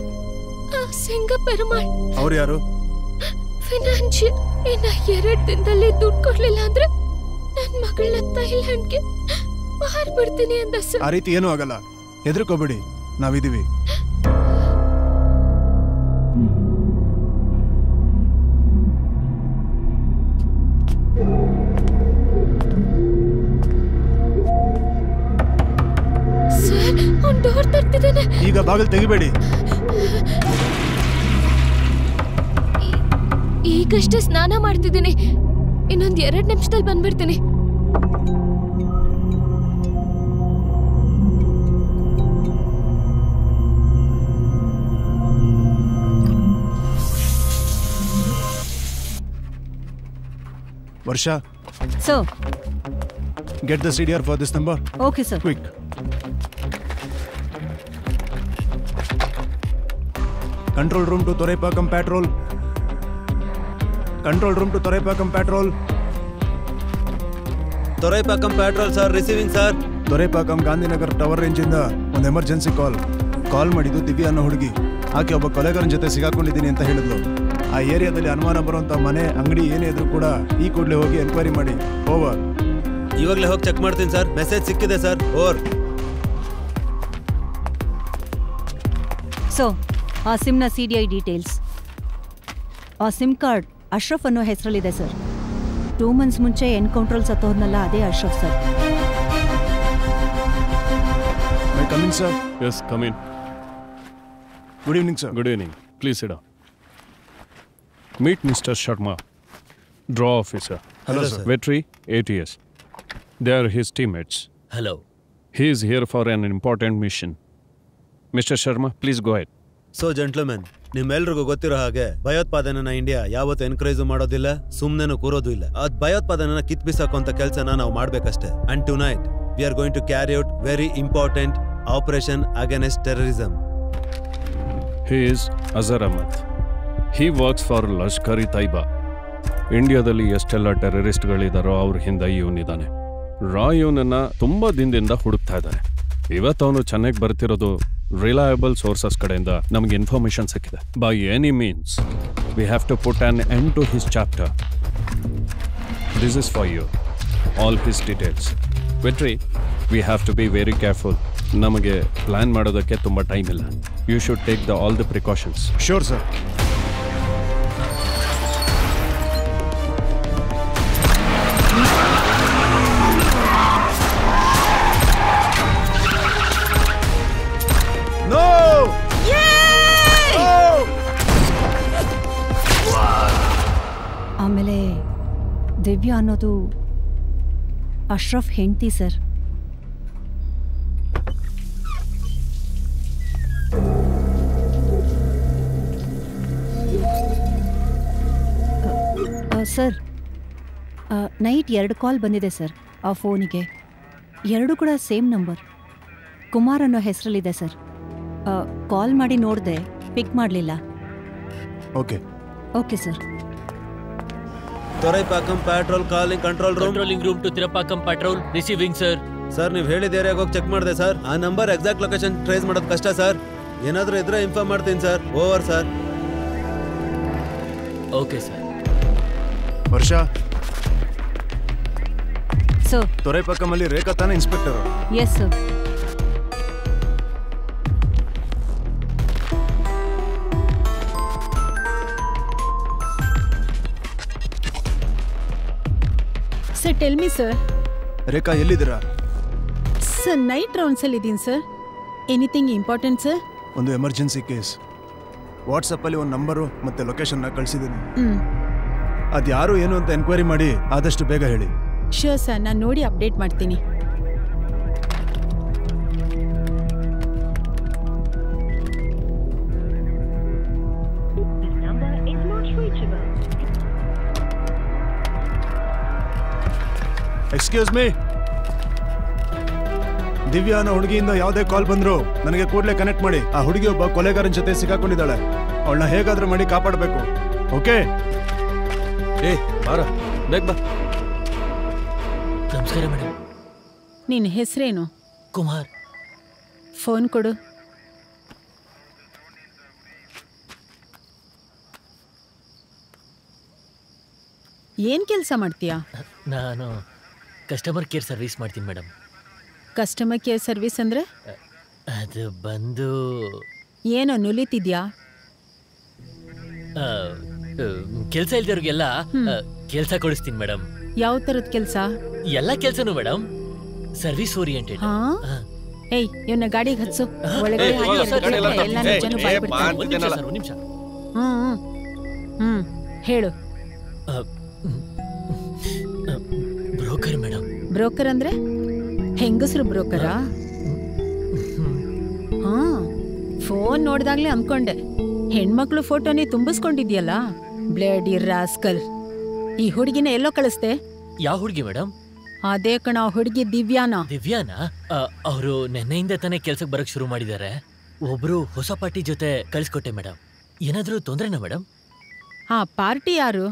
Speaker 6: ಸಿಂಗ ಪೆರುಮಾಳ್.
Speaker 4: ಅವ್ರು ಯಾರು?
Speaker 6: ಫಿನಾನ್ಷಿಯಲ್. ಇನ್ನ 2 ದಿನದಲ್ಲಿ ದುಡ್ಡು ಕೊಡ್ಲಿಲ್ಲ ಅಂದ್ರೆ ನನ್ ಮಗಳನ್ನ ಥೈಲ್ಯಾಂಡ್ಗೆ ಮಾರ್ಬಿಡ್ತೀನಿ ಅಂದ ಸರ್.
Speaker 4: ಆ ರೀತಿ ಏನೂ ಆಗಲ್ಲ, ಹೆದರ್ಕೋಬೇಡಿ, ನಾವಿದೀವಿ.
Speaker 6: ಸರ್, ಅವ್ನು ಡೋರ್ ತರ್ತಿದ್ದಾನೆ.
Speaker 4: ಈಗ ಬಾಗಿಲು ತೆಗಿಬೇಡಿ.
Speaker 6: ಈಗಷ್ಟೇ ಸ್ನಾನ ಮಾಡ್ತಿದ್ದೀನಿ. ಇನ್ನೊಂದ್ 2 ನಿಮಿಷದಲ್ಲಿ ಬಂದ್ಬಿಡ್ತೀನಿ.
Speaker 4: ವರ್ಷಾ,
Speaker 12: sir,
Speaker 4: get the CDR for this number.
Speaker 12: Okay, sir.
Speaker 4: Quick. Control room to Thoraipakkam Patrol. Control room to Thoraipakkam Patrol.
Speaker 3: Thoraipakkam Patrol, sir. Receiving, sir.
Speaker 4: Thoraipakkam Gandhinagar tower range ಇಂದ ಒಂದು ಎಮರ್ಜೆನ್ಸಿ ಕಾಲ್ ಮಾಡಿದ್ದು ದಿವ್ಯಾ ಅನ್ನೋ ಹುಡುಗಿ. ಆಕೆ ಒಬ್ಬ ಕೊಲೆಗಾರನ ಜೊತೆ ಸಿಗಾಕೊಂಡಿದ್ದೀನಿ ಅಂತ ಹೇಳಿದ್ಲು. ಆ ಏರಿಯಾದಲ್ಲಿ ಅನುಮಾನ ಬರುವಂತ ಮನೆ, ಅಂಗಡಿ ಏನೇ ಇದ್ರೂ ಕೂಡ ಈ ಕೂಡಲೇ ಹೋಗಿ ಎನ್ಕ್ವೈರಿ ಮಾಡಿ. ಓವರ್.
Speaker 3: ಇವಾಗಲೇ ಹೋಗಿ ಚೆಕ್ ಮಾಡ್ತೀನಿ ಸರ್. ಮೆಸೇಜ್ ಸಿಕ್ಕಿದೆ ಸರ್. ಓವರ್.
Speaker 12: ಸೊ, ಆ ಸಿಮ್ನ CDI ಡೀಟೇಲ್ಸ್. ಆ ಸಿಮ್ ಕಾರ್ಡ್ ಅಶ್ರಫ್ ಅನ್ನೋ ಹೆಸರಲ್ಲಿದೆ ಸರ್. 2 ಮಂತ್ಸ್ ಮುಂಚೆ ಎನ್ಕೌಂಟ್ರಲ್ಲಿ ಸತ್ತೋದ್ನಲ್ಲ, ಅದೇ Ashraf sir.
Speaker 4: Come in, sir.
Speaker 7: Yes, come in.
Speaker 4: Good evening, sir.
Speaker 7: Good evening. Please sit down. Meet Mr. Sharma, draw officer.
Speaker 3: Hello, sir.
Speaker 7: Vetri, ATS. They are his teammates.
Speaker 5: Hello.
Speaker 7: He is here for an important mission. Mr. Sharma, please go ahead.
Speaker 3: So gentlemen, ನಿಮ್ಮೆಲ್ರಿಗೂ ಗೊತ್ತಿರೋ ಹಾಗೆ ಭಯೋತ್ಪಾದನೆನ India ಯಾವತ್ತೂ encourage ಮಾಡೋದಿಲ್ಲ, ಸುಮ್ಮನೆ ಕೂರೋದು ಇಲ್ಲ. ಅದ್ ಭಯೋತ್ಪಾದನೆನ ಕಿತ್ ಬಿಸಾಕುವಂತ ಕೆಲಸನ ನಾವು ಮಾಡ್ಬೇಕಷ್ಟೇ. And tonight we are going to carry out very important operation against terrorism.
Speaker 7: He is Azhar Ahmad. He works for Lashkar e Taiba. ಇಂಡಿಯಾದಲ್ಲಿ ಎಷ್ಟೆಲ್ಲ ಟೆರರಿಸ್ಟ್ಗಳಿದಾರೋ ಅವ್ರ ಹಿಂದೆ ಇವನಿದ್ದಾನೆ. ಇವನನ್ನ ತುಂಬಾ ದಿನದಿಂದ ಹುಡುಕ್ತಾ ಇದ್ದಾರೆ. ಇವತ್ತು ಅವನು ಚೆನ್ನಾಗಿ ಬರ್ತಿರೋದು ರಿಲಯಬಲ್ ಸೋರ್ಸಸ್ ಕಡೆಯಿಂದ ನಮಗೆ ಇನ್ಫಾರ್ಮೇಶನ್ ಸಿಕ್ಕಿದೆ. By any means we have to put an end to his chapter. This is for you, all his details. Vetri, we have to be very careful. ನಮಗೆ ಪ್ಲಾನ್ ಮಾಡೋದಕ್ಕೆ ತುಂಬ ಟೈಮ್ ಇಲ್ಲ. You should take all the precautions.
Speaker 4: Sure, sir.
Speaker 12: Divya ಅನ್ನೋದು ಅಶ್ರಫ್ ಹೆಂಡ್ತಿ sir. Sir night 2 ಕಾಲ್ ಬಂದಿದೆ sir ಆ ಫೋನಿಗೆ. 2 ಕೂಡ ಸೇಮ್ ನಂಬರ್, ಕುಮಾರ್ ಅನ್ನೋ ಹೆಸರಲ್ಲಿದೆ ಸರ್. ಕಾಲ್ ಮಾಡಿ ನೋಡಿದೆ, ಪಿಕ್ ಮಾಡಲಿಲ್ಲ.
Speaker 4: Okay
Speaker 12: okay sir.
Speaker 3: Thoraipakkam patrol calling control room.
Speaker 5: Controlling room to Thoraipakkam patrol receiving sir.
Speaker 3: Sir ನೀವು ಹೇಳಿದ ಏರಿಯಾಗೆ ಹೋಗಿ ಚೆಕ್ ಮಾಡಿದೆ ಸರ್. ಆ ನಂಬರ್ ಎಕ್ಸಾಕ್ಟ್ ಲೊಕೇಶನ್ ಟ್ರೇಸ್ ಮಾಡೋದು ಕಷ್ಟ ಸರ್. ಏನಾದರೂ ಇದ್ರೆ ಇನ್ಫಾರ್ಮ್ ಮಾಡ್ತೀನಿ sir. Over sir.
Speaker 5: Okay sir.
Speaker 4: ವರ್ಷ
Speaker 12: ಸರ್
Speaker 4: ತೊರೈಪಾಕಮಲ್ಲಿ ರೇಖಾ ತಾನೇ inspector?
Speaker 12: Yes sir.
Speaker 13: Sir tell me sir.
Speaker 4: Rekha ಎಲ್ಲಿದ್ದೀರಾ?
Speaker 13: ಸರ್ ನೈಟ್ ರೌಂಡ್ಸಲ್ಲಿ ಇದ್ದೀನಿ ಸರ್. Anything important sir?
Speaker 4: ಒಂದು ಎಮರ್ಜೆನ್ಸಿ ಕೇಸ್. ವಾಟ್ಸಪ್ಪಲ್ಲಿ ಒಂದು ನಂಬರು ಮತ್ತು ಲೊಕೇಶನ್ನ ಕಳಿಸಿದ್ದೀನಿ. ಅದು ಯಾರು ಏನು ಅಂತ ಎನ್ಕ್ವೈರಿ ಮಾಡಿ ಆದಷ್ಟು ಬೇಗ ಹೇಳಿ.
Speaker 13: ಶ್ಯೂರ್ ಸರ್, ನಾನು ನೋಡಿ ಅಪ್ಡೇಟ್ ಮಾಡ್ತೀನಿ.
Speaker 4: ಎಕ್ಸ್ಕ್ಯೂಸ್ ಮೀ, ದಿವ್ಯಾ ಅನ್ನೋ ಹುಡುಗಿಯಿಂದ ಯಾವುದೇ ಕಾಲ್ ಬಂದ್ರು ನನಗೆ ಕೂಡಲೇ ಕನೆಕ್ಟ್ ಮಾಡಿ. ಆ ಹುಡುಗಿ ಒಬ್ಬ ಕೊಲೆಗಾರನ ಜೊತೆ ಸಿಕ್ಕಾಕೊಂಡಿದ್ದಾಳೆ. ಅವಳನ್ನ ಹೇಗಾದ್ರೂ ಮಾಡಿ ಕಾಪಾಡಬೇಕು. ಓಕೆ?
Speaker 3: ಏ ಬಾರ, ಬೇಗ ಬಾ.
Speaker 5: ನಮಸ್ಕಾರ ಮೇಡಮ್.
Speaker 13: ನಿನ್ನ ಹೆಸರೇನು?
Speaker 5: ಕುಮಾರ್.
Speaker 13: ಫೋನ್ ಕೊಡು. ಏನ್ ಕೆಲಸ ಮಾಡ್ತೀಯಾ?
Speaker 5: ನಾನು ಕಸ್ಟಮರ್ ಕೇರ್ ಸರ್ವಿಸ್ ಮಾಡ್ತೀನಿ ಮೇಡಮ್.
Speaker 13: ಕಸ್ಟಮರ್ ಕೇರ್ ಸರ್ವಿಸ್ ಅಂದ್ರೆ?
Speaker 5: ಅದು ಬಂದು
Speaker 13: ಏನೋ ನುಲಿತಿದ್ಯಾ?
Speaker 5: ಕೆಲಸ ಇಲ್ದವ್ರಿಗೆಲ್ಲ ಕೆಲಸ ಕೊಡಿಸ್ತೀನಿ ಮೇಡಮ್.
Speaker 13: ಯಾವ ತರದ ಕೆಲಸ? ಎಲ್ಲ
Speaker 5: ಕೆಲಸನೂ ಮೇಡಮ್, ಸರ್ವಿಸ್ ಓರಿಯೆಂಟೆಡ್.
Speaker 13: ಏಯ್ ಇವನ್ನ ಗಾಡಿಗೆ ಹತ್ಸು. ಒಳಗಡೆ ಹೇಳು.
Speaker 5: Broker madam.
Speaker 13: ಬ್ರೋಕರ್ ಅಂದ್ರೆ ಹೆಂಗಸರು ಬ್ರೋಕರಾ? ಫೋನ್ ನೋಡ್ದಾಗ್ಲೇ ಅನ್ಕೊಂಡೆ ಹೆಣ್ಮಕ್ಳು ಫೋಟೋನೇ ತುಂಬಿಸ್ಕೊಂಡಿದ್ಯಲ್ಲ. Bloody rascal. ಈ ಹುಡುಗಿನ ಎಲ್ಲೋ ಕಳಿಸ್ದೆ?
Speaker 5: ಯಾವ ಹುಡುಗಿ ಮೇಡಮ್?
Speaker 13: ಅದೇ ಕಣ ಹುಡುಗಿ ದಿವ್ಯಾನಾ.
Speaker 5: ದಿವ್ಯಾನಾ? ಅವರು ನೆನ್ನೆಯಿಂದ ತಾನೇ ಕೆಲ್ಸಕ್ಕೆ ಬರಕ್ ಶುರು ಮಾಡಿದ್ದಾರೆ. ಒಬ್ರು ಹೊಸ ಪಾರ್ಟಿ ಜೊತೆ ಕಳಿಸ್ಕೊಟ್ಟೆ ಮೇಡಮ್. ಏನಾದ್ರೂ ತೊಂದ್ರೆನಾ ಮೇಡಮ್?
Speaker 13: ಆ ಪಾರ್ಟಿ ಯಾರು?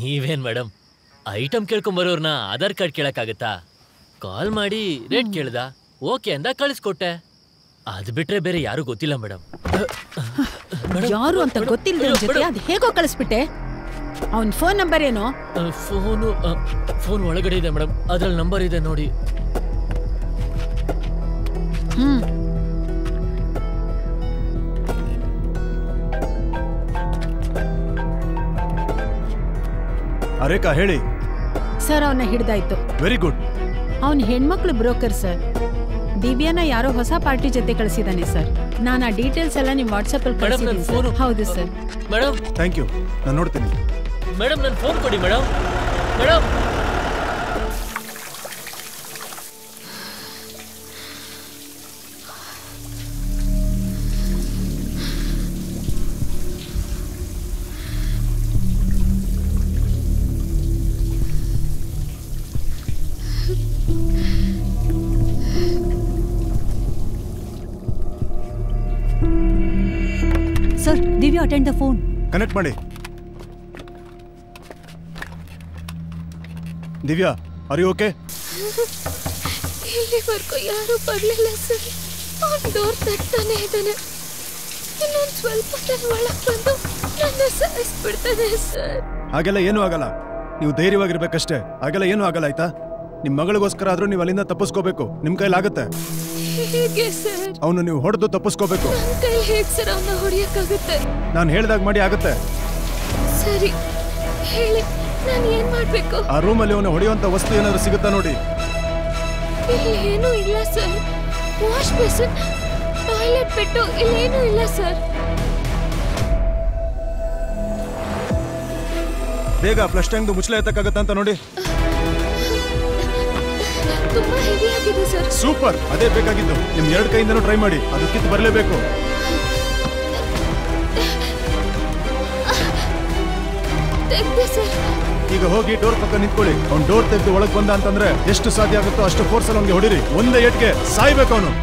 Speaker 5: ನೀವೇನ್ ಮೇಡಮ್, ಐಟಮ್ ಕೇಳ್ಕೊಂಬರೋರ್ನ ಆಧಾರ್ ಕಾರ್ಡ್ ಕೇಳಕ್ಕಾಗತ್ತಾ? ಕಾಲ್ ಮಾಡಿ ರೇಟ್ ಕೇಳ್ದ, ಓಕೆ ಅಂದ ಕಳಿಸ್ಕೊಟ್ಟೆ. ಅದ್ ಬಿಟ್ರೆ ಬೇರೆ ಯಾರು ಗೊತ್ತಿಲ್ಲ ಮೇಡಮ್.
Speaker 13: ಯಾರು ಅಂತ ಗೊತ್ತಿಲ್ಲ ಜೊತೆ ಅದ್ ಹೇಗೋ ಕಳಿಸ್ಬಿಟ್ಟೆ? ಅವನ್ ಫೋನ್ ನಂಬರ್ ಏನು?
Speaker 5: ಫೋನ್ ಒಳಗಡೆ ಇದೆ ಮೇಡಮ್, ಅದ್ರಲ್ಲಿ ನಂಬರ್ ಇದೆ ನೋಡಿ.
Speaker 4: ರೇಖಾ ಹೇಳಿ.
Speaker 13: ಸರ್ ಅವನ್ನ ಹಿಡ್ದಾಯ್ತು.
Speaker 4: Very good.
Speaker 13: ಅವನ್ ಹೆಣ್ಮಕ್ಳು ಬ್ರೋಕರ್ ಸರ್. ದಿವ್ಯಾನ ಯಾರೋ ಹೊಸ ಪಾರ್ಟಿ ಜೊತೆ ಕಳಿಸಿದಾನೆ ಸರ್. ನಾನು ಆ ಡೀಟೇಲ್ಸ್ ಎಲ್ಲ ನಿಮ್ ವಾಟ್ಸಪ್ ಅಲ್ಲಿ ಕಳಿಸಿದ್ದೀನಿ ಸರ್. ಹೌದು ಸರ್.
Speaker 5: ಮೇಡಮ್
Speaker 4: ಥ್ಯಾಂಕ್ ಯು, ನಾನು ನೋಡ್ತೀನಿ.
Speaker 5: ಮೇಡಮ್ ನನ್ನ ಫೋನ್ ಕೊಡಿ madam. Madam
Speaker 12: sir, Divya attend the phone.
Speaker 4: Connect ಮಾಡಿ. Divya, are you okay?
Speaker 10: ಇಲ್ಲಿವರೆಗೂ ಯಾರು ಬರ್ಲಿಲ್ಲ ಸರ್. ಅವ್ನು ಡೋರ್ ತಟ್ತಾನೆ ಇದ್ದಾನೆ. ಇನ್ನೊಂದು ಸ್ವಲ್ಪ ಒಳಗೆ ಬಂದು ನನ್ನ ಸಾಯಿಸ್ಬಿಡ್ತಾನೆ ಸರ್.
Speaker 4: ಹಾಗೆಲ್ಲ ಏನೂ ಆಗಲ್ಲ, ನೀವು ಧೈರ್ಯವಾಗಿರ್ಬೇಕಷ್ಟೇ. ಹಾಗೆಲ್ಲ ಏನೂ ಆಗಲ್ಲ, ಆಯ್ತಾ? ನಿಮ್ಮ ಮಗಳಿಗೋಸ್ಕರ ಆದ್ರೂ ನೀವು ಅಲ್ಲಿಂದ ತಪ್ಪಿಸ್ಕೋಬೇಕು. ನಿಮ್ಮ ಕೈಲಾಗುತ್ತೆ.
Speaker 10: ಹೇಗೆ ಸರ್?
Speaker 4: ಅವನು ನೀವು ಹೊಡೆದು ತಪ್ಪಿಸ್ಕೋಬೇಕು.
Speaker 10: ನನ್ನ ಕೈಲಿ ಹೇಗೆ ಸರ್ ಅವನ್ನ ಹೊಡೆಯಕ್ಕಾಗುತ್ತೆ?
Speaker 4: ನಾನು ಹೇಳ್ದಾಗ ಮಾಡಿ ಆಗುತ್ತೆ.
Speaker 10: ಸರಿ ಹೇಳಿ, ನಾನು ಏನ್ ಮಾಡ್ಬೇಕು?
Speaker 4: ಆ ರೂಮಲ್ಲಿ ಅವನು ಹೊಡೆಯುವಂತ ವಸ್ತು ಏನಾದ್ರು ಸಿಗುತ್ತಾ ನೋಡಿ.
Speaker 10: ಇಲ್ಲಿ ಏನೂ ಇಲ್ಲ ಸರ್. ವಾಶ್ ಬೇಸಿನ್, ಟಾಯ್ಲೆಟ್ ಬಿಟ್ಟು ಇಲ್ಲೇನೂ ಇಲ್ಲ ಸರ್.
Speaker 4: ಬೇಗ ಫ್ಲಶ್ ಟ್ಯಾಂಕ್ದು ಮುಚ್ಚಲ ಎತ್ತಕ್ಕಾಗತ್ತ ಅಂತ ನೋಡಿ.
Speaker 10: ತುಂಬಾ ಹೆವಿ ಆಗಿದೆ ಸರ್.
Speaker 4: ಸೂಪರ್, ಅದೇ ಬೇಕಾಗಿದ್ದು. ನಿಮ್ 2 ಕೈಯಿಂದನೂ ಟ್ರೈ ಮಾಡಿ, ಅದು ಕಿತ್ತು ಬರಲೇಬೇಕು. ಈಗ ಹೋಗಿ ಡೋರ್ ಪಕ್ಕ ನಿಂತ್ಕೊಳ್ಳಿ. ಅವ್ನು ಡೋರ್ ತೆಗೆದು ಒಳಗೆ ಬಂದ ಅಂತಂದ್ರೆ ಎಷ್ಟು ಸಾಧ್ಯ ಆಗುತ್ತೋ ಅಷ್ಟು ಫೋರ್ಸ್ ಅಲ್ಲಿ ಅವ್ನಿಗೆ ಹೊಡಿರಿ. ಒಂದೇ ಏಟ್ಗೆ ಸಾಯ್ಬೇಕು ಅವನು.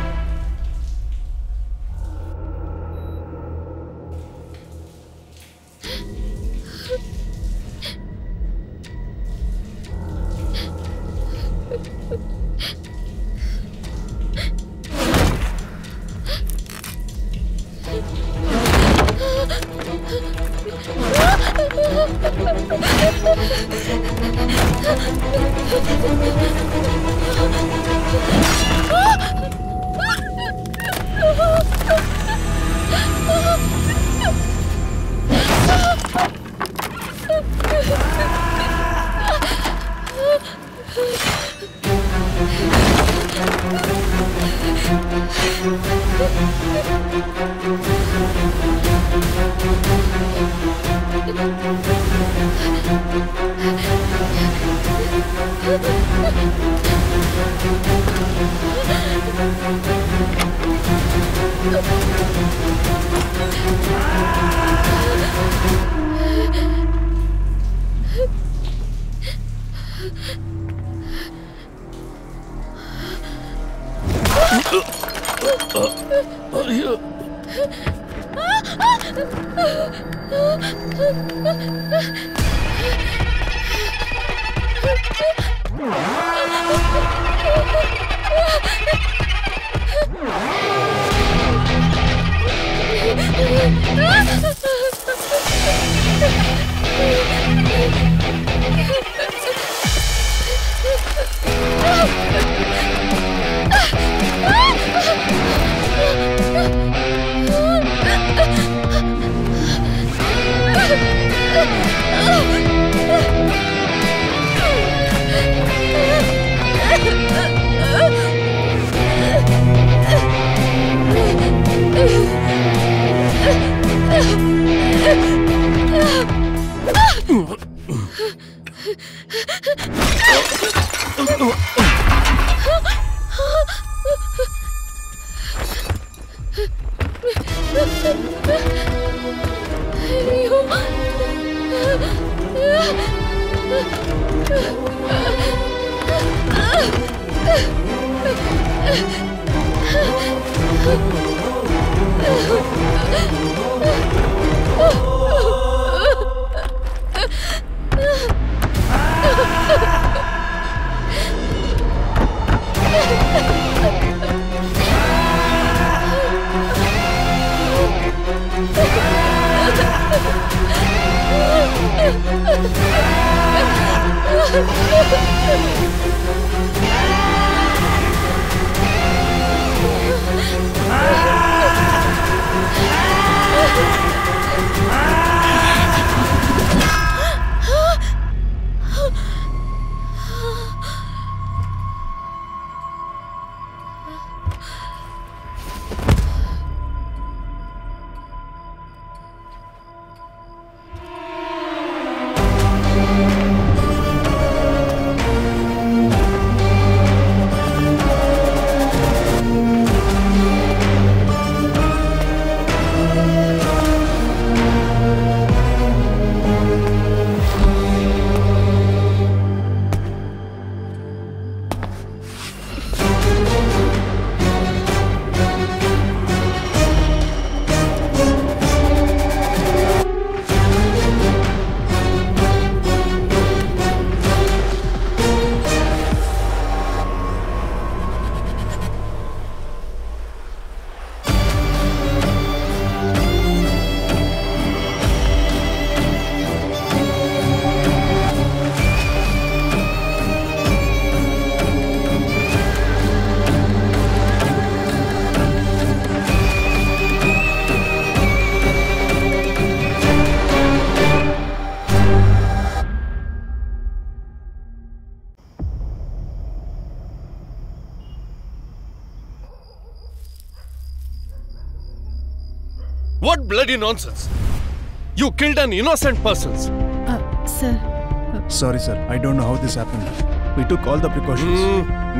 Speaker 4: What bloody nonsense! You killed an innocent person.
Speaker 13: Sir
Speaker 4: sorry sir, I don't know how this happen. We took all the precautions.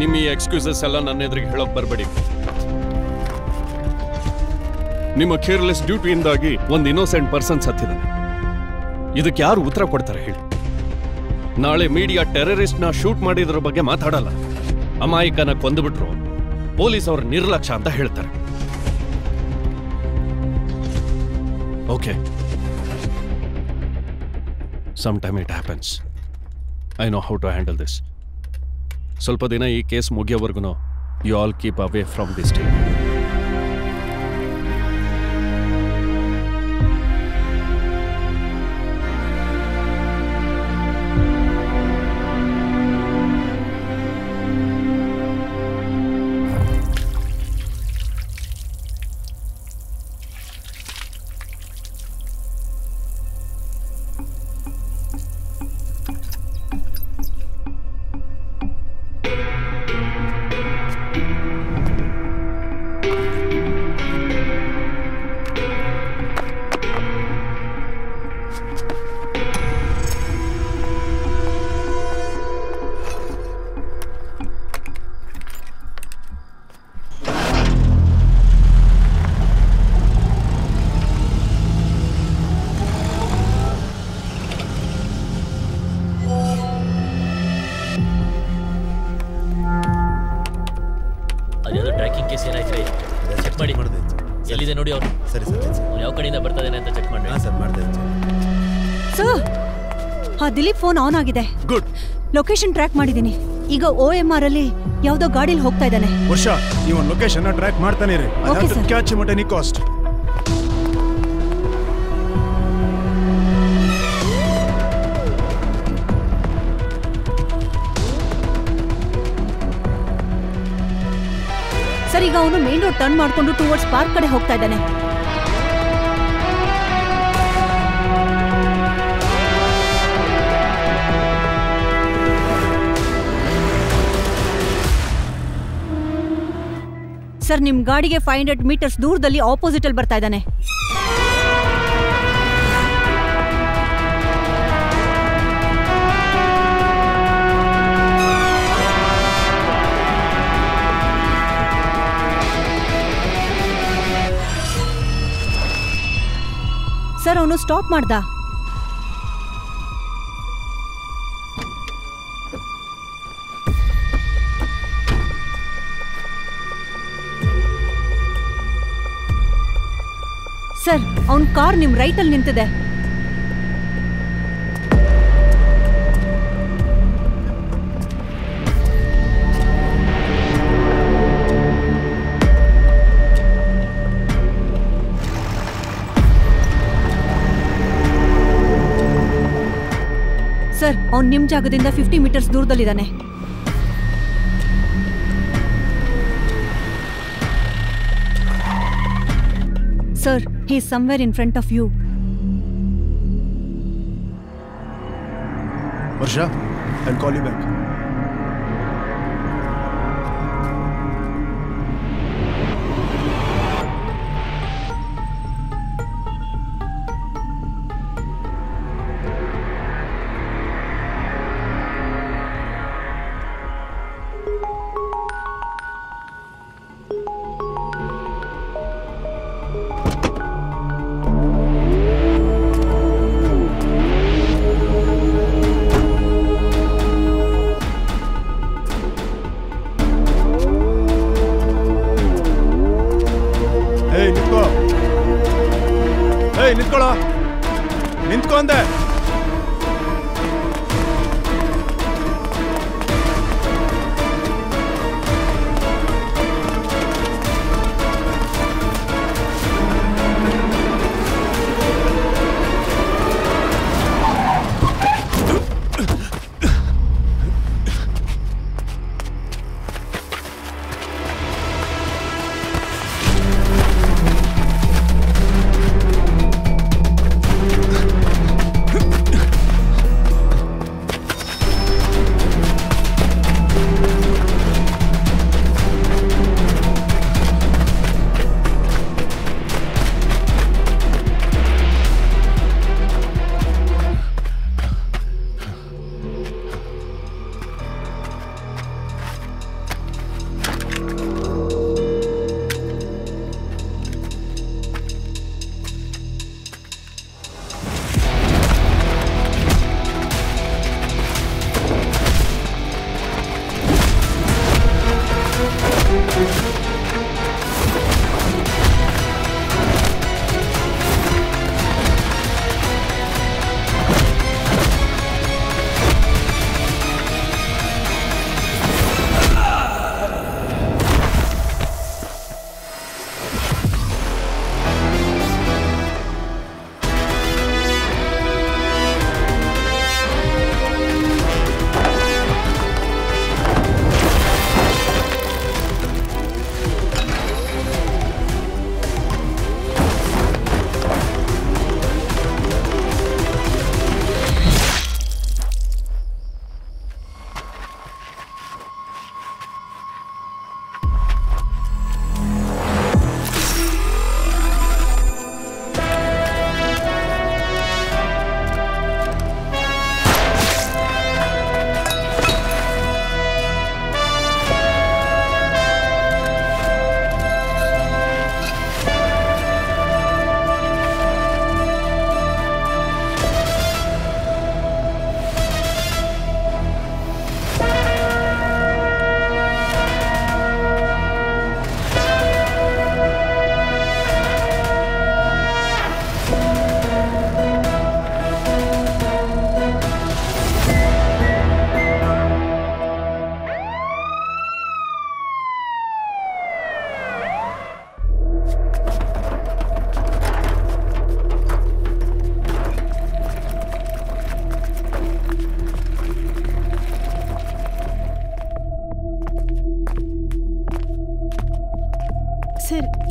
Speaker 7: ನಿಮ್ಮ ಈ ಎಕ್ಸ್ಕ್ಯೂಸಸ್ ಎಲ್ಲ ನನ್ನ ಎದುರಿಗೆ ಹೇಳೋಕ್ ಬರಬೇಡಿ. ನಿಮ್ಮ ಕೇರ್ಲೆಸ್ ಡ್ಯೂಟಿಯಿಂದಾಗಿ ಒಂದು ಇನ್ನೋಸೆಂಟ್ ಪರ್ಸನ್ ಸತ್ತಿದ್ದಾನೆ. ಇದಕ್ಕೆ ಯಾರು ಉತ್ತರ ಕೊಡ್ತಾರೆ ಹೇಳಿ? ನಾಳೆ ಮೀಡಿಯಾ ಟೆರರಿಸ್ಟ್ನ ಶೂಟ್ ಮಾಡಿದ್ರ ಬಗ್ಗೆ ಮಾತಾಡಲ್ಲ. ಅಮಾಯಕನ ಕೊಂದುಬಿಟ್ರು ಪೊಲೀಸ್ ಅವ್ರ ನಿರ್ಲಕ್ಷ್ಯ ಅಂತ ಹೇಳ್ತಾರೆ. Okay, sometime it happens. I know how to handle this. ಸ್ವಲ್ಪ ದಿನ ಈ ಕೇಸ್ ಮುಗಿಯೋವರೆಗೂ you all keep away from this team.
Speaker 5: ಎಲ್ಲಿದೆ ನೋಡಿ ಅವನು.
Speaker 3: ಸರಿ ಸರ್,
Speaker 5: ಅವ್ನು ಯಾವ ಕಡೆಯಿಂದ ಬರ್ತಾ ಇದ್ದಾನೆ ಅಂತ ಚೆಕ್ ಮಾಡಿ.
Speaker 3: ಸರ್ ಮಾಡ್ದೆ
Speaker 12: ಸರ್. ಆ ದಿಲೀಪ್ ಫೋನ್ ಆನ್ ಆಗಿದೆ.
Speaker 7: ಗುಡ್.
Speaker 12: ಲೊಕೇಶನ್ ಟ್ರ್ಯಾಕ್ ಮಾಡಿದ್ದೀನಿ. ಈಗ OMR ಅಲ್ಲಿ ಯಾವ್ದೋ ಗಾಡಿಲಿ ಹೋಗ್ತಾ ಇದ್ದಾನೆ.
Speaker 4: ವರ್ಷ ಈ ಒಂದು ಲೊಕೇಶನ್ ಟ್ರ್ಯಾಕ್ ಮಾಡ್ತಾನೆ ರೀ. I have to catch him at any cost.
Speaker 12: Sir, ಈಗ ಅವನು ಮೇನ್ ರೋಡ್ ಟರ್ನ್ ಮಾಡ್ಕೊಂಡು ಟುವರ್ಡ್ಸ್ ಪಾರ್ಕ್ ಕಡೆ ಹೋಗ್ತಾ ಇದ್ದಾನೆ. ಸರ್, ನಿಮ್ ಗಾಡಿಗೆ 500 ಮೀಟರ್ಸ್ ದೂರದಲ್ಲಿ ಆಪೋಸಿಟ್ ಅಲ್ಲಿ ಬರ್ತಾ ಇದ್ದಾನೆ. ಸರ್, ಅವನು ಸ್ಟಾಪ್ ಮಾಡ್ದ. ಸರ್, ಅವನ್ ಕಾರ್ ನಿಮ್ ರೈಟ್ ಅಲ್ಲಿ ನಿಂತಿದೆ. ಸರ್, ಅವ್ನು ನಿಮ್ ಜಾಗದಿಂದ 50 metres ದೂರದಲ್ಲಿದ್ದಾನೆ. Sir, he is somewhere in front of you.
Speaker 4: Varsha, I'll call you back.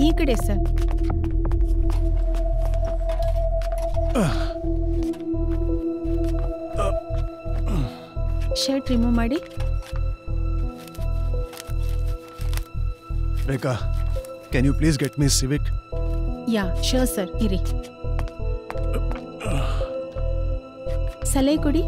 Speaker 13: ಈ ಕಡೆ ಸರ್. ಶರ್ಟ್ ರಿಮೂವ್ ಮಾಡಿ.
Speaker 4: Rekha, can you please get me Civic?
Speaker 13: Yeah sure sir, ಇರಿ. ಸಲಹೆ ಕೊಡಿ.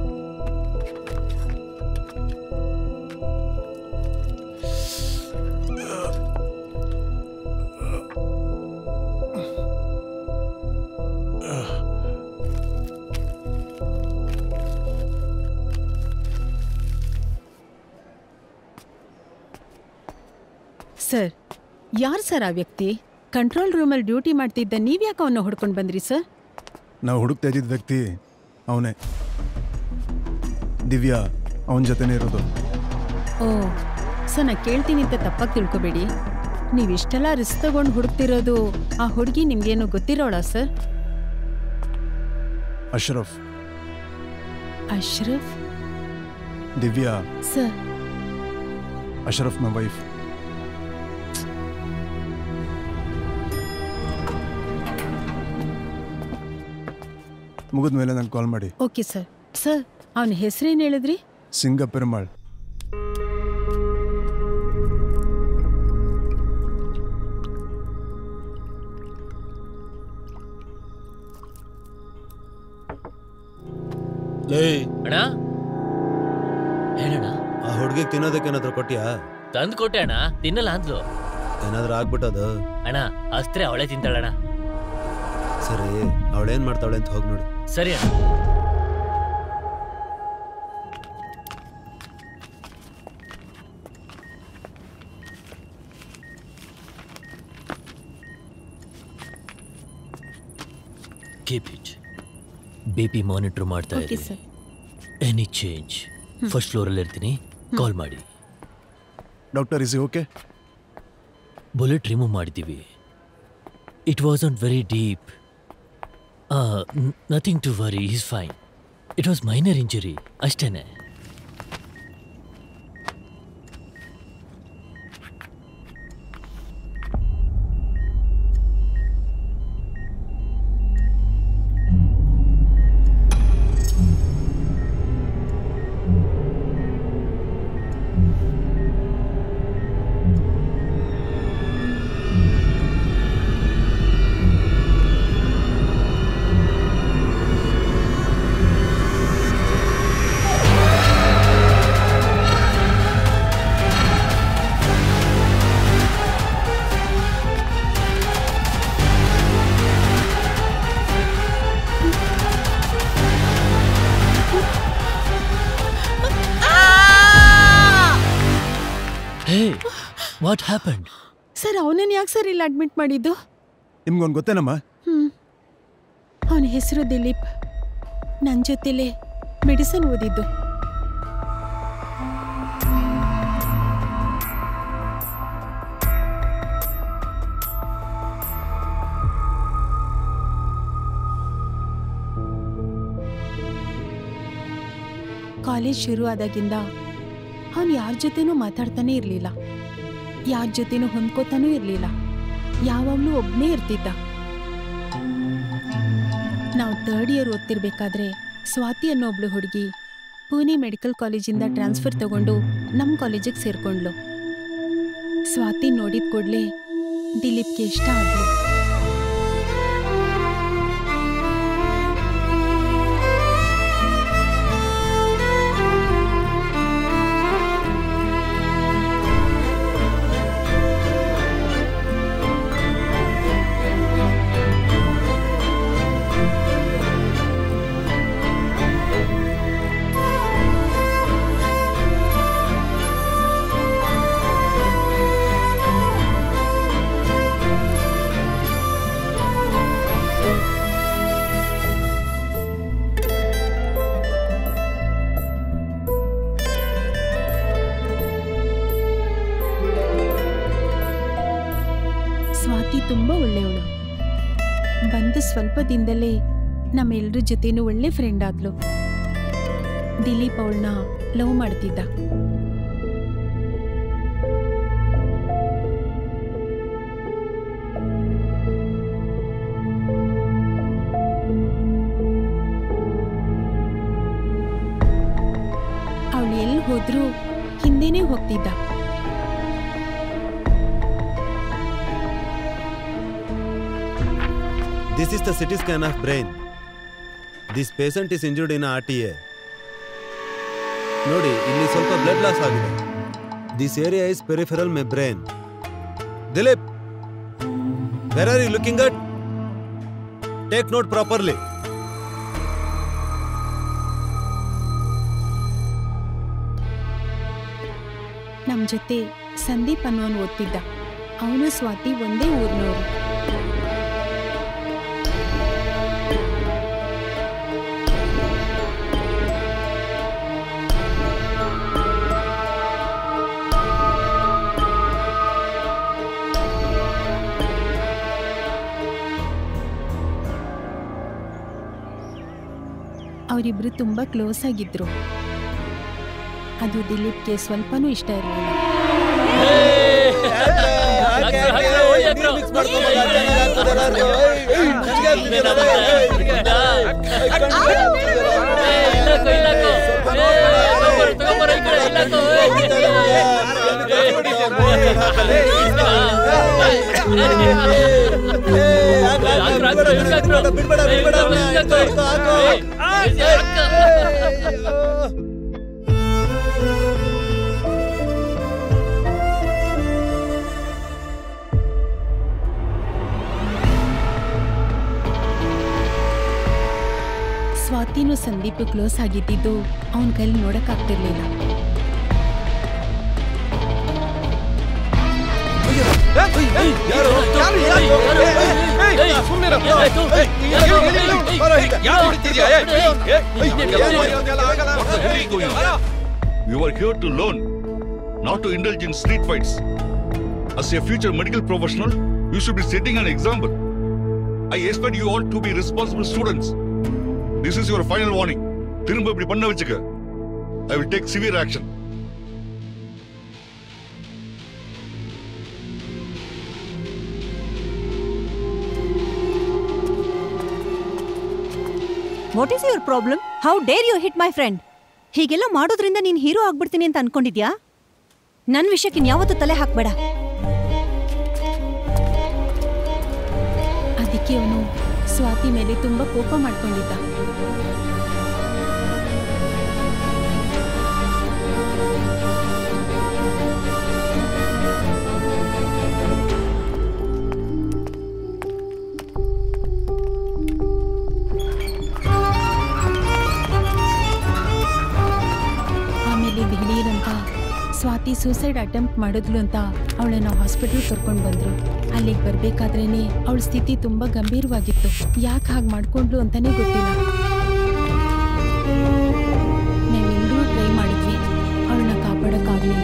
Speaker 13: ಸರ್, ಯಾರು ಸರ್ ಆ ವ್ಯಕ್ತಿ? ಕಂಟ್ರೋಲ್ ರೂಮಲ್ಲಿ ಡ್ಯೂಟಿ ಮಾಡ್ತಿದ್ದ ನೀವ್ಯಾಕೆ ಅವನ್ನ ಹುಡ್ಕೊಂಡು ಬಂದ್ರಿ ಸರ್?
Speaker 4: ನಾವು ಹುಡುಕ್ತಾ ಇದ್ದಿದ್ದ ವ್ಯಕ್ತಿ ಅವನೇ. ದಿವ್ಯಾ ಅವನ ಜೊತೆನೇ ಇರೋದು.
Speaker 13: ಓ ಸರ್, ನಾ ಕೇಳ್ತೀನಿ ಅಂತ ತಪ್ಪಾಗಿ ತಿಳ್ಕೊಬೇಡಿ. ನೀವಿಷ್ಟೆಲ್ಲ ರಿಸ್ಕ್ ತಗೊಂಡು ಹುಡುಕ್ತಿರೋದು ಆ ಹುಡುಗಿ ನಿಮ್ಗೇನು ಗೊತ್ತಿರೋಳ ಸರ್?
Speaker 4: ಅಶ್ರಫ್.
Speaker 13: ಅಶ್ರಫ್?
Speaker 4: ದಿವ್ಯಾ
Speaker 13: ಸರ್,
Speaker 4: ಅಶ್ರಫ್ನ ವೈಫ್. ಮುಗಿದ ಮೇಲೆ ನಂಗೆ ಕಾಲ್ ಮಾಡಿ.
Speaker 13: Okay sir. ಸರ್, ಅವನ ಹೆಸರೇನು ಹೇಳಿದ್ರಿ?
Speaker 4: ಸಿಂಗಪೆರುಮಾಳ್.
Speaker 5: ಅಣ್ಣ, ಹೇಳಣ್ಣ.
Speaker 3: ಆ ಹುಡುಗಿಗೆ ತಿನ್ನೋದಕ್ಕೆ ಏನಾದ್ರು ಕೊಟ್ಟಿಯಾ?
Speaker 5: ತಂದು ಕೊಟ್ಟೆ ಅಣ್ಣ, ತಿನ್ನಲ್ಲ ಅಂದ್ಲು.
Speaker 3: ಏನಾದ್ರೂ ಆಗ್ಬಿಟ್ಟದು?
Speaker 5: ಅಣ್ಣ, ಅಸ್ತ್ರೆ ಅವಳೇ ತಿಂತಾಳಣ್ಣ.
Speaker 3: ಸರಿ, ಅವಳೇನ್ ಮಾಡ್ತಾವಳೆ ಅಂತ ಹೋಗಿ ನೋಡು.
Speaker 5: ಸರಿ ಅಣ್ಣ. Keep it. BP ಮಾನಿಟರ್ ಮಾಡ್ತಾ ಇದ್ದೀನಿ. ಎನಿ ಚೇಂಜ್ ಫಸ್ಟ್ ಫ್ಲೋರಲ್ಲಿ ಇರ್ತೀನಿ, ಕಾಲ್ ಮಾಡಿ.
Speaker 4: Doctor, is okay?
Speaker 5: Bullet remove ಮಾಡಿದ್ದೀವಿ. It wasn't very deep. Nothing to worry, is fine. It was minor injury ಅಷ್ಟೇನೆ. What happened?
Speaker 13: ಸರ್, ಅವನನ್ನು ಯಾಕೆ ಸರ್ ಇಲ್ಲಿ ಅಡ್ಮಿಟ್ ಮಾಡಿದ್ದು?
Speaker 4: ನಿಮ್ಗೊಂದು ಗೊತ್ತೇನಮ್ಮ?
Speaker 13: ಅವನ ಹೆಸರು ದಿಲೀಪ್. ನನ್ನ ಜೊತೆಲೇ ಮೆಡಿಸಿನ್ ಓದಿದ್ದು. ಕಾಲೇಜ್ ಶುರು ಆದಾಗಿಂದ ಅವನು ಯಾರ ಜೊತೆನೂ ಮಾತಾಡ್ತಾನೆ ಇರಲಿಲ್ಲ, ಯಾರ ಜೊತೆನೂ ಹೊಂದ್ಕೋತಾನೂ ಇರಲಿಲ್ಲ. ಯಾವಾಗಲೂ ಒಬ್ಬನೇ ಇರ್ತಿದ್ದ. ನಾವು 3rd ಇಯರ್ ಓದ್ತಿರ್ಬೇಕಾದ್ರೆ ಸ್ವಾತಿ ಅನ್ನೋ ಒಬ್ಳು ಹುಡುಗಿ ಪುಣೆ ಮೆಡಿಕಲ್ ಕಾಲೇಜಿಂದ ಟ್ರಾನ್ಸ್ಫರ್ ತಗೊಂಡು ನಮ್ಮ ಕಾಲೇಜಿಗೆ ಸೇರ್ಕೊಂಡ್ಲು. ಸ್ವಾತಿ ನೋಡಿದ ಕೂಡಲೇ ದಿಲೀಪ್ಗೆ ಇಷ್ಟ ಆದ್ಲು. ಸ್ವಾತಿ ತುಂಬ ಒಳ್ಳೆಯವಳು. ಬಂದ ಸ್ವಲ್ಪ ದಿನದಲ್ಲೇ ನಮ್ಮೆಲ್ಲರ ಜೊತೆನೂ ಒಳ್ಳೆ ಫ್ರೆಂಡ್ ಆದ್ಲು. ದಿಲೀಪ್ ಅವಳನ್ನ ಲವ್ ಮಾಡ್ತಿದ್ದ. ಆದ್ರೂ ಹಿಂದೆನೇ ಹೋಗ್ತಿದ್ದ.
Speaker 3: This is the CT scan of brain. This patient is injured in RTA. ನೋಡಿ, ಇಲ್ಲಿ ಸ್ವಲ್ಪ ಬ್ಲಡ್ ಲಾಸ್ ಆಗಿದೆ. This area is peripheral membrane. Dilip, where are you looking at? Take note properly.
Speaker 13: ನಮ್ ಜೊತೆ ಸಂದೀಪ್ ಅನ್ನೋನು ಓದ್ತಿದ್ದ. ಅವನು ಸ್ವಾತಿ ಒಂದೇ ಊರಿನವರು. ಅವರಿಬ್ರು ತುಂಬಾ ಕ್ಲೋಸ್ ಆಗಿದ್ರು. ಅದು ದಿಲೀಪ್ಗೆ ಸ್ವಲ್ಪನೂ ಇಷ್ಟ ಇರಲಿಲ್ಲ. ಸ್ವಾತಿನೂ ಸಂದೀಪ್ ಕ್ಲೋಸ್ ಆಗಿದ್ದು ಅವನ ಕೈಲಿ ನೋಡಕ್ಕಾಗ್ತಿರ್ಲಿಲ್ಲ.
Speaker 14: You are here to learn, not to indulge in street fights. As a future medical professional, you should be setting an example. I expect you all to be responsible students. This is your final warning. திரும்ப இப்படி பண்ண வச்சுக்க. I will take severe action.
Speaker 12: What is your problem? How dare you hit my friend? ಹೀಗೆಲ್ಲ ಮಾಡೋದ್ರಿಂದ ನೀನು hero ಆಗ್ಬಿಡ್ತೀನಿ ಅಂತ ಅನ್ಕೊಂಡಿದ್ಯಾ? ನನ್ನ ವಿಷಯಕ್ಕೆ ಇನ್ಯಾವತ್ತೂ ತಲೆ ಹಾಕ್ಬೇಡ.
Speaker 13: ಅದಕ್ಕೆ ಅವನು ಸ್ವಾತಿ ಮೇಲೆ ತುಂಬಾ ಕೋಪ ಮಾಡ್ಕೊಂಡಿದ್ದ. ಸ್ವಾತಿ ಸೂಸೈಡ್ ಅಟೆಂಪ್ಟ್ ಮಾಡಿದ್ಲು ಅಂತ ಅವಳನ್ನ ಹಾಸ್ಪಿಟಲ್ ಕರ್ಕೊಂಡು ಬಂದ್ರು. ಅಲ್ಲಿಗೆ ಬರ್ಬೇಕಾದ್ರೇನೆ ಅವಳ ಸ್ಥಿತಿ ತುಂಬಾ ಗಂಭೀರವಾಗಿತ್ತು. ಯಾಕೆ ಹಾಗೆ ಮಾಡ್ಕೊಂಡ್ಲು ಅಂತಾನೆ ಗೊತ್ತಿಲ್ಲ. ನಾವೆಲ್ಲರೂ ಟ್ರೈ ಮಾಡಿದ್ವಿ, ಅವಳನ್ನ ಕಾಪಾಡೋಕ್ಕಾಗಲಿಲ್ಲ.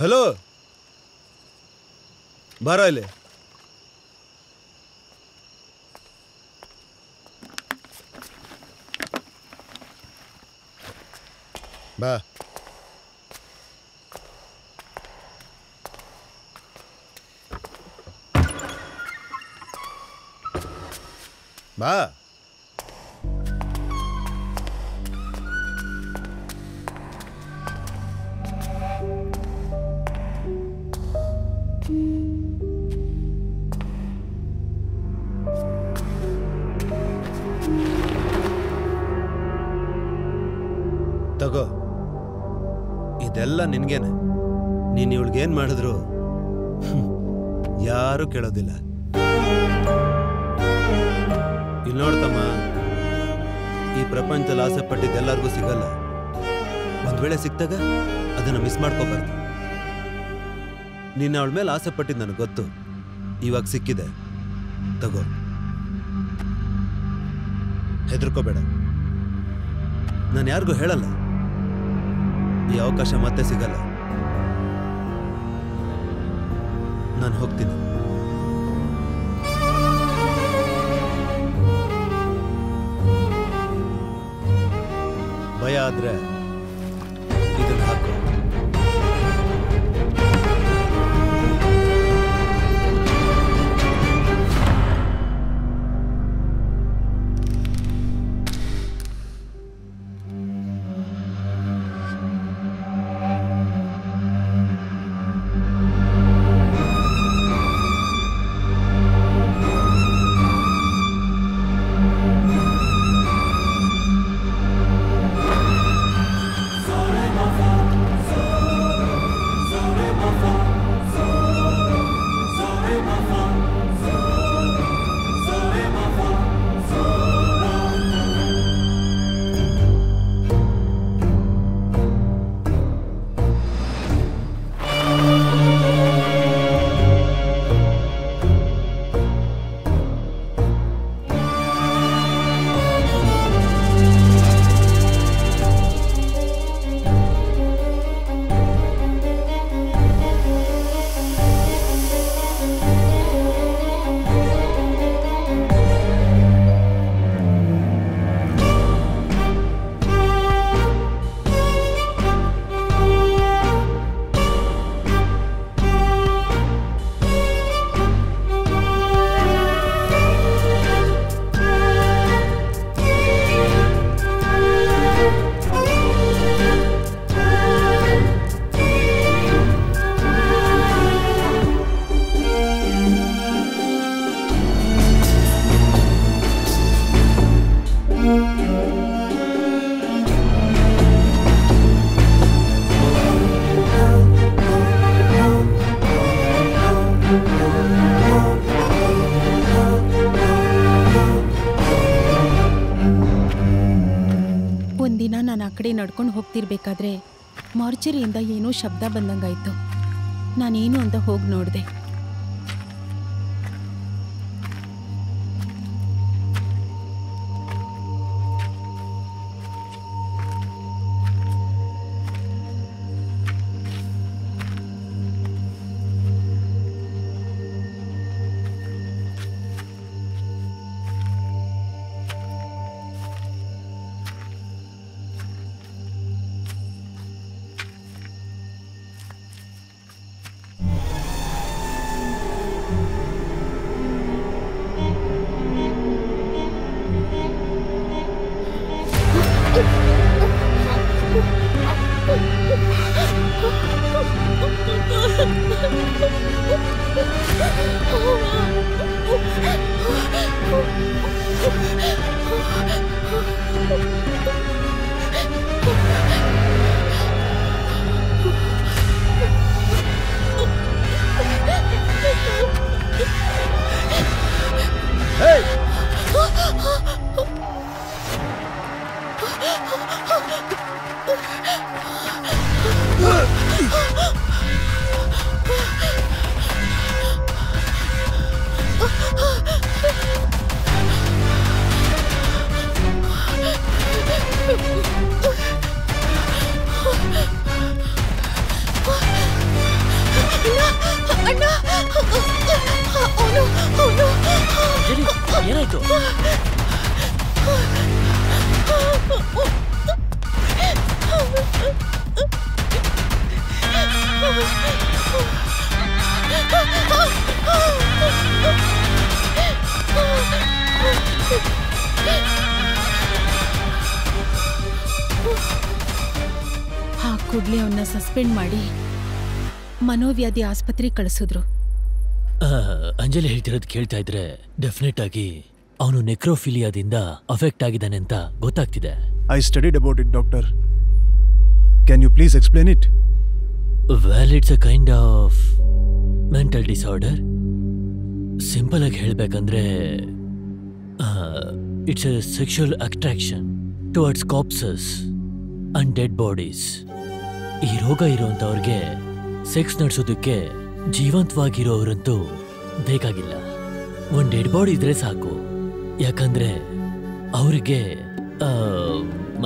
Speaker 3: ಹಲೋ, ಬಾರ ಇಲ್ಲಿ. ಬಾ. ಬಾ. ತಗೋ, ಇದೆಲ್ಲ ನಿನ್ಗೇನೆ. ನೀನ್ ಇವಳಿಗೇನ್ ಮಾಡಿದ್ರು ಯಾರು ಕೇಳೋದಿಲ್ಲ. ಇಲ್ಲಿ ನೋಡ್ತಮ್ಮ, ಈ ಪ್ರಪಂಚದಲ್ಲಿ ಆಸೆ ಪಟ್ಟಿದ್ದು ಎಲ್ಲರಿಗೂ ಸಿಗಲ್ಲ. ಒಂದ್ ವೇಳೆ ಸಿಕ್ತಾಗ ಅದನ್ನ ಮಿಸ್ ಮಾಡ್ಕೋಬಾರ್ದು. ನೀನು ಅವಳ ಮೇಲೆ ಆಸೆ ಪಟ್ಟಿದ್ದು ನನಗೆ ಗೊತ್ತು. ಇವಾಗ ಸಿಕ್ಕಿದೆ, ತಗೋ. ಹೆದರ್ಕೋಬೇಡ, ನಾನು ಯಾರಿಗೂ ಹೇಳಲ್ಲ. ಈ ಅವಕಾಶ ಮತ್ತೆ ಸಿಗಲ್ಲ. ನಾನು ಹೋಗ್ತೀನಿ. ಭಯ ಆದ್ರೆ ಇದನ್ನ ಹಾಕು.
Speaker 13: ಒಂದಿನ ನಾನು ಆ ಕಡೆ ನಡ್ಕೊಂಡು ಹೋಗ್ತಿರ್ಬೇಕಾದ್ರೆ ಮಾರ್ಚರಿಯಿಂದ ಏನೋ ಶಬ್ದ ಬಂದಂಗಾಯ್ತು. ನಾನೇನು ಅಂತ ಹೋಗಿ ನೋಡಿದೆ.
Speaker 5: ಏನಾಯ್ತು?
Speaker 13: ಆ ಕೂಡ್ಲೆ ಅವನ್ನ ಸಸ್ಪೆಂಡ್ ಮಾಡಿ ಮನೋವ್ಯಾಧಿ ಆಸ್ಪತ್ರೆಗೆ ಕಳಿಸಿದ್ರು.
Speaker 5: ಅಂಜಲಿ ಹೇಳ್ತಿರೋದು ಕೇಳ್ತಾ ಇದ್ರೆ ಡೆಫಿನೆಟ್ ಆಗಿ ಅವನು ನೆಕ್ರೋಫಿಲಿಯಾದಿಂದ ಅಫೆಕ್ಟ್ ಆಗಿದ್ದಾನೆ ಅಂತ ಗೊತ್ತಾಗ್ತಿದೆ.
Speaker 4: I studied about it doctor. Can you please explain it?
Speaker 5: Well, it's a kind of mental disorder. Simple ಆಗಿ ಹೇಳ್ಬೇಕಂದ್ರೆ it's a sexual attraction towards corpses and dead bodies. ಈ ರೋಗ ಇರುವಂತವ್ರಿಗೆ ಸೆಕ್ಸ್ ನಡೆಸೋದಕ್ಕೆ ಜೀವಂತವಾಗಿರೋರಂತೂ ಬೇಕಾಗಿಲ್ಲ. ಒಂದು ಡೆಡ್ ಬಾಡಿ ಇದ್ರೆ ಸಾಕು. ಯಾಕಂದ್ರೆ ಅವ್ರಿಗೆ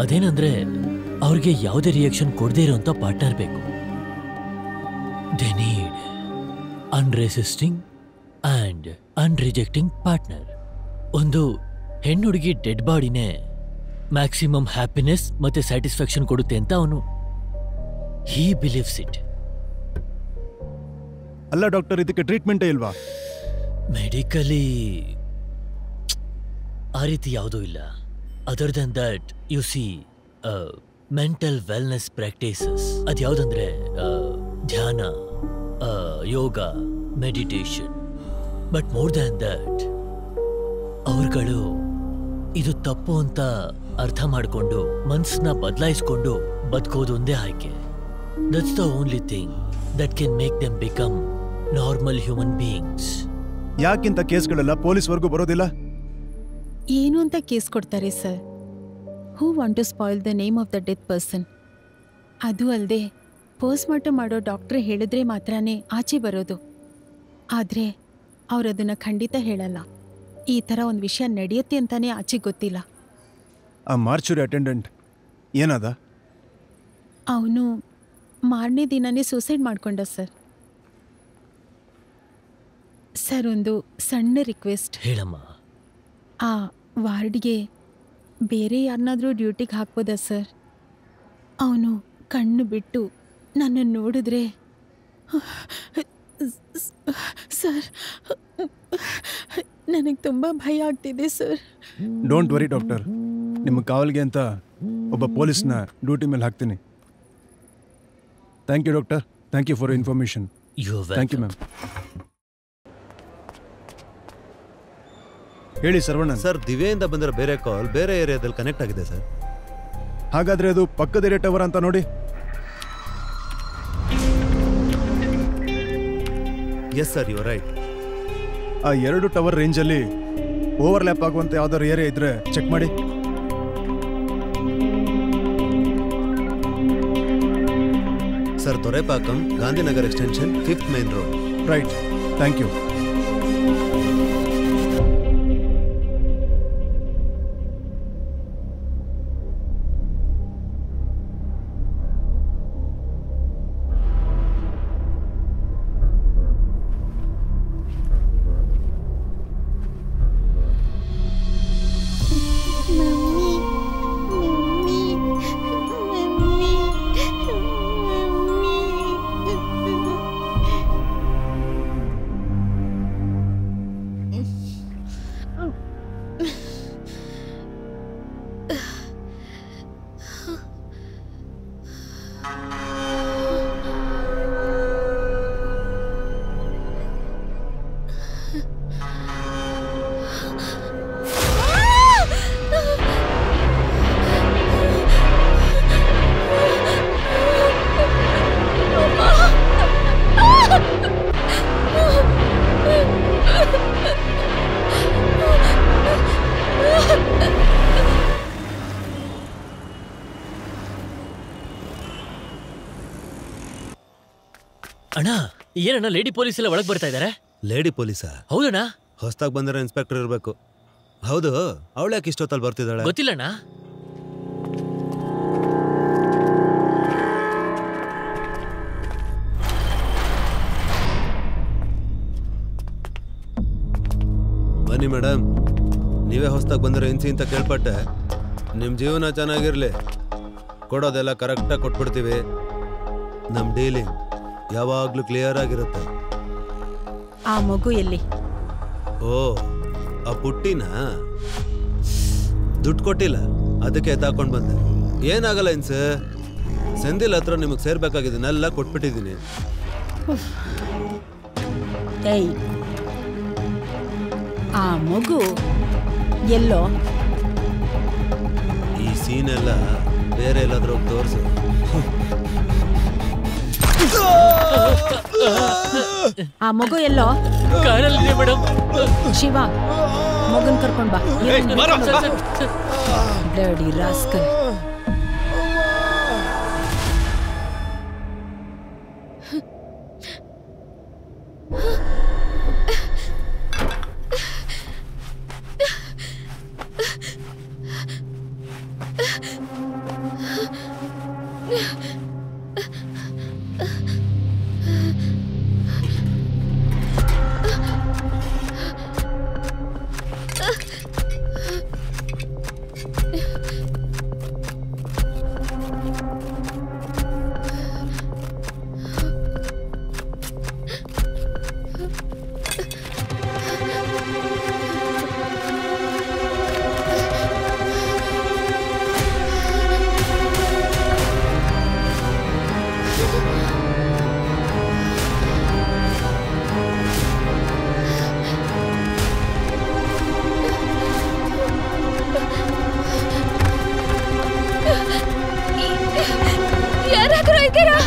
Speaker 5: ಅದೇನಂದ್ರೆ ಅವ್ರಿಗೆ ಯಾವುದೇ ರಿಯಾಕ್ಷನ್ ಕೊಡದೇ ಇರೋಂಥ ಪಾರ್ಟ್ನರ್ ಬೇಕು. They need unresisting and unrejecting partner. ಒಂದು ಹೆಣ್ಣುಡುಗಿ ಡೆಡ್ ಬಾಡಿನೇ ಮ್ಯಾಕ್ಸಿಮಮ್ ಹ್ಯಾಪಿನೆಸ್ ಮತ್ತೆ ಸ್ಯಾಟಿಸ್ಫ್ಯಾಕ್ಷನ್ ಕೊಡುತ್ತೆ ಅಂತ ಅವನು ಹೀ ಬಿಲೀವ್ಸ್ ಇಟ್.
Speaker 4: ಅಲ್ಲ ಡಾಕ್ಟರ್, ಇದಕ್ಕೆ ಟ್ರೀಟ್ಮೆಂಟೇ ಇಲ್ವಾ?
Speaker 5: ಮೆಡಿಕಲಿ ಆ ರೀತಿ ಯಾವುದೂ ಇಲ್ಲ. Other than that you see mental wellness practices. ಅದ್ಯಾವುದಂದ್ರೆ ಧ್ಯಾನ, yoga, meditation. But more than that ಅವ್ರುಗಳು ಇದು ತಪ್ಪು ಅಂತ ಅರ್ಥ ಮಾಡಿಕೊಂಡು ಮನಸ್ಸನ್ನ ಬದಲಾಯಿಸ್ಕೊಂಡು ಬದುಕೋದು ಒಂದೇ ಆಯ್ಕೆ. That's the only thing that can make them become normal human beings.
Speaker 4: ಯಾಕಿಂತ ಕೇಸ್ಗಳೆಲ್ಲ ಪೊಲೀಸ್ವರೆಗೂ ಬರೋದಿಲ್ಲ?
Speaker 13: ಏನು ಅಂತ ಕೇಸ್ ಕೊಡ್ತಾರೆ sir? Who want to spoil the name of the death person? ಅದು ಅಲ್ಲದೆ ಪೋಸ್ಟ್ಮಾರ್ಟಮ್ ಮಾಡೋ ಡಾಕ್ಟ್ರೇ ಹೇಳಿದ್ರೆ ಮಾತ್ರನೇ ಆಚೆ ಬರೋದು. ಆದರೆ ಅವರದನ್ನು ಖಂಡಿತ ಹೇಳಲ್ಲ. ಈ ಥರ ಒಂದು ವಿಷಯ ನಡೆಯುತ್ತೆ ಅಂತಾನೆ ಆಚೆ ಗೊತ್ತಿಲ್ಲ.
Speaker 4: ಆ ಮಾರ್ಚುರಿ ಅಟೆಂಡೆಂಟ್ ಏನಾದ?
Speaker 13: ಅವನು ಮಾರನೇ ದಿನನೇ ಸೂಸೈಡ್ ಮಾಡ್ಕೊಂಡ ಸರ್. ಸರ್, ಒಂದು ಸಣ್ಣ ರಿಕ್ವೆಸ್ಟ್.
Speaker 5: ಹೇಳಮ್ಮ.
Speaker 13: ಆ ವಾರ್ಡ್ಗೆ ಬೇರೆ ಯಾರನ್ನಾದರೂ ಡ್ಯೂಟಿಗೆ ಹಾಕ್ಬೋದಾ ಸರ್? ಅವನು ಕಣ್ಣು ಬಿಟ್ಟು ನನ್ನನ್ನು ನೋಡಿದ್ರೆ ಸರ್ ನನಗೆ ತುಂಬ ಭಯ ಆಗ್ತಿದೆ ಸರ್.
Speaker 4: ಡೋಂಟ್ ವರಿ ಡಾಕ್ಟರ್, ನಿಮ್ಮ ಕಾವಲ್ಗೆ ಅಂತ ಒಬ್ಬ ಪೊಲೀಸ್ನ ಡ್ಯೂಟಿ ಮೇಲೆ ಹಾಕ್ತೀನಿ. Thank you doctor. Thank you for information. Thank you ma'am. ಹೇಳಿ ಸರ್ವಣ್ಣನ್.
Speaker 3: ಸರ್, ದಿವ್ಯೆಯಿಂದ ಬಂದಿರೋ ಬೇರೆ ಕಾಲ್ ಬೇರೆ ಏರಿಯಾದಲ್ಲಿ ಕನೆಕ್ಟ್ ಆಗಿದೆ ಸರ್.
Speaker 4: ಹಾಗಾದ್ರೆ ಅದು ಪಕ್ಕದ ಏರಿಯಾ ಟವರ್ ಅಂತ ನೋಡಿ.
Speaker 3: Yes sir, you are right.
Speaker 4: ಆ 2 ಟವರ್ ರೇಂಜಲ್ಲಿ ಓವರ್ಲ್ಯಾಪ್ ಆಗುವಂತ ಯಾವ್ದಾದ್ರು ಏರಿಯಾ ಇದ್ರೆ ಚೆಕ್ ಮಾಡಿ.
Speaker 3: Sir, Thoraipakkam, Gandhinagar extension, 5th main road.
Speaker 4: Right, thank you.
Speaker 5: ಅಣ್ಣ, ಏನಣ್ಣ ಲೇಡಿ ಪೊಲೀಸ್ ಎಲ್ಲ ಒಳಗೆ ಬರ್ತಾ ಇದ್ದಾರೆ?
Speaker 3: ಲೇಡಿ ಪೊಲೀಸಾ?
Speaker 5: ಹೌದಣ್ಣ.
Speaker 3: ಹೊಸದಾಗಿ ಬಂದಿರೋ ಇನ್ಸ್ಪೆಕ್ಟರ್ ಇರಬೇಕು. ಹೌದು, ಅವಳ್ಯಾಕೆ ಇಷ್ಟೊತ್ತಲ್ಲಿ ಬರ್ತಿದ್ದಾಳೆ?
Speaker 5: ಗೊತ್ತಿಲ್ಲಣ್ಣ.
Speaker 3: ಬನ್ನಿ ಮೇಡಮ್. ನೀವೇ ಹೊಸ್ದಾಗಿ ಬಂದಿರೋ ಇನ್ಸಿ ಅಂತ ಕೇಳ್ಪಟ್ಟೆ. ನಿಮ್ಮ ಜೀವನ ಚೆನ್ನಾಗಿರಲಿ, ಕೊಡೋದೆಲ್ಲ ಕರೆಕ್ಟಾಗಿ ಕೊಟ್ಬಿಡ್ತೀವಿ. ನಮ್ಮ ಡೀಲಿಂಗ್ ಯಾವಾಗಲೂ ಕ್ಲಿಯರ್ ಆಗಿರುತ್ತೆ.
Speaker 12: ಆ ಮಗು ಎಲ್ಲಿ?
Speaker 3: ಓ, ಆ ಪುಟ್ಟಿನ ದುಡ್ಡು ಕೊಟ್ಟಿಲ್ಲ, ಅದಕ್ಕೆ ಎತ್ತಾಕೊಂಡು ಬಂದೆ. ಏನಾಗಲ್ಲ ಇನ್ಸ, ಸೆಂದಿಲ್ ಹತ್ರ ನಿಮಗೆ ಸೇರ್ಬೇಕಾಗಿದ್ದನ್ನೆಲ್ಲ ಕೊಟ್ಬಿಟ್ಟಿದ್ದೀನಿ.
Speaker 12: ಏಯ್, ಆ ಮಗು ಎಲ್ಲೋ?
Speaker 3: ಈ ಸೀನೆಲ್ಲ ಬೇರೆ ಎಲ್ಲಾದ್ರೂ ತೋರಿಸು.
Speaker 12: ಆ ಮಗು ಎಲ್ಲೋ?
Speaker 5: ಕಾರಲ್ಲಿ ಮೇಡಮ್.
Speaker 12: ಶಿವ, ಮಗನ್ ಕರ್ಕೊಂಡ್ ಬಾ. Bloody rascal.
Speaker 10: ಯಾರಾದ್ರೂ ಇದ್ದೀರಾ?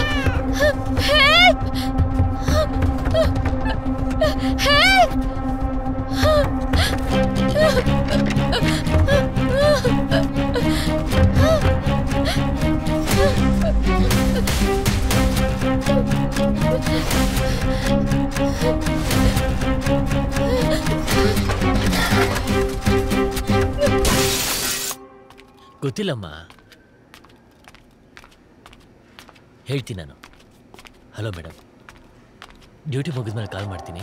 Speaker 5: ಗೊತ್ತಿಲ್ಲಮ್ಮ, ಹೇಳ್ತೀನಿ ನಾನು. ಹಲೋ ಮೇಡಮ್, ಡ್ಯೂಟಿ ಮುಗಿದ್ಮೇಲೆ ಕಾಲ್ ಮಾಡ್ತೀನಿ.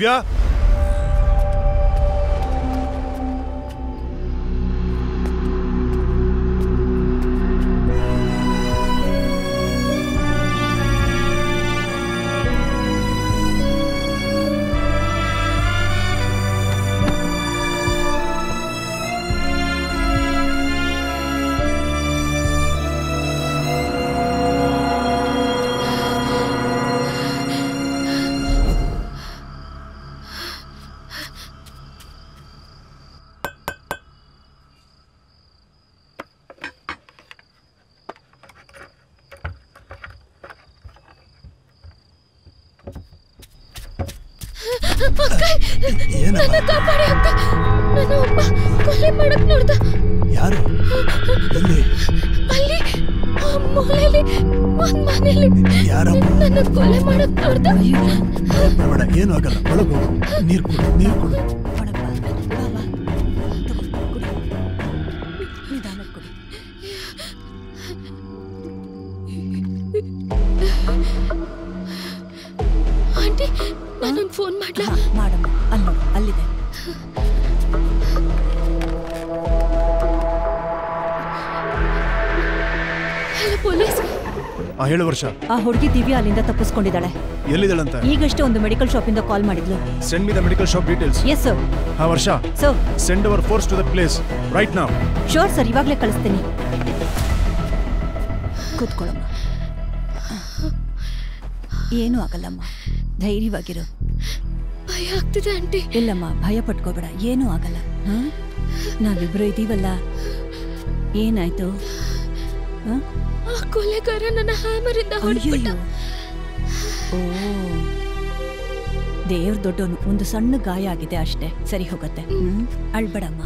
Speaker 4: ದಿವ್ಯಾ
Speaker 10: ನನ್ನ ಕಾಪಾಡಿ ಅಕ್ಕ. ನನ್ನ ಒಬ್ಬ ಕೊಲೆ ಮಾಡಕ್ ನೋಡ್ದ.
Speaker 4: ಯಾರು? ಎಲ್ಲಿ?
Speaker 10: ಅಲ್ಲಿ ಆ ಮೂಲೆಯಲ್ಲಿ ಒಂದ್ ಮನೆಯಲ್ಲಿ ನನ್ನ ಕೊಲೆ ಮಾಡಕ್ ನೋಡ್ದ.
Speaker 4: ಬೇಡ, ಏನು ಆಗಲ್ಲ. ಒಳಗೆ ಹೋಗು. ನೀರು ಕೊಡು, ನೀರು ಕೊಡು.
Speaker 10: ಆಂಟಿ, ನಾನೊಂದು ಫೋನ್ ಮಾಡ್ಲಾ?
Speaker 12: ಮಾಡಮ್ಮ. ಅಲ್ಲ, ಅಲ್ಲಿದೆ.
Speaker 10: Hello police.
Speaker 4: ಹೇಳು ವರ್ಷ.
Speaker 12: ಆ ಹುಡುಗಿ ದಿವ್ಯಾ ಅಲ್ಲಿಂದ ತಪ್ಪಿಸ್ಕೊಂಡಿದ್ದಾಳೆ.
Speaker 4: ಎಲ್ಲಿದ್ದಾಳಂತ?
Speaker 12: ಈಗಷ್ಟೇ ಒಂದು ಮೆಡಿಕಲ್ ಶಾಪ್ ಇಂದ ಕಾಲ್ ಮಾಡಿದ್ಲು.
Speaker 4: Send me the medical shop details.
Speaker 12: Yes sir.
Speaker 4: ವರ್ಷ.
Speaker 12: Sir.
Speaker 4: Send our force to that place right now.
Speaker 12: Sure sir, ಇವಾಗಲೇ ಕಳಿಸ್ತೀನಿ. ಕೂತ್ಕೊಳ್ಳಮ್ಮ. ಏನೂ ಆಗಲ್ಲಮ್ಮ, ಧೈರ್ಯವಾಗಿರು.
Speaker 10: ಭಯ ಆಗ್ತಿದೆ ಆಂಟಿ.
Speaker 12: ಇಲ್ಲಮ್ಮ, ಭಯ ಪಟ್ಕೋಬೇಡ, ಏನೂ ಆಗಲ್ಲ. ನಾವಿಬ್ರು ಇದೀವಲ್ಲ. ಏನಾಯ್ತು?
Speaker 10: ಆ ಕೊಲೆಗಾರ ನನ್ನ ಹ್ಯಾಮರ್ ಇಂದ ಹೊಡೆದ್ಬಿಟ್ಟ.
Speaker 12: ಓ, ದೇವ್ರ ದೊಡ್ಡವನು. ಒಂದು ಸಣ್ಣ ಗಾಯ ಆಗಿದೆ ಅಷ್ಟೇ, ಸರಿ ಹೋಗುತ್ತೆ. ಅಳ್ಬೇಡಮ್ಮ.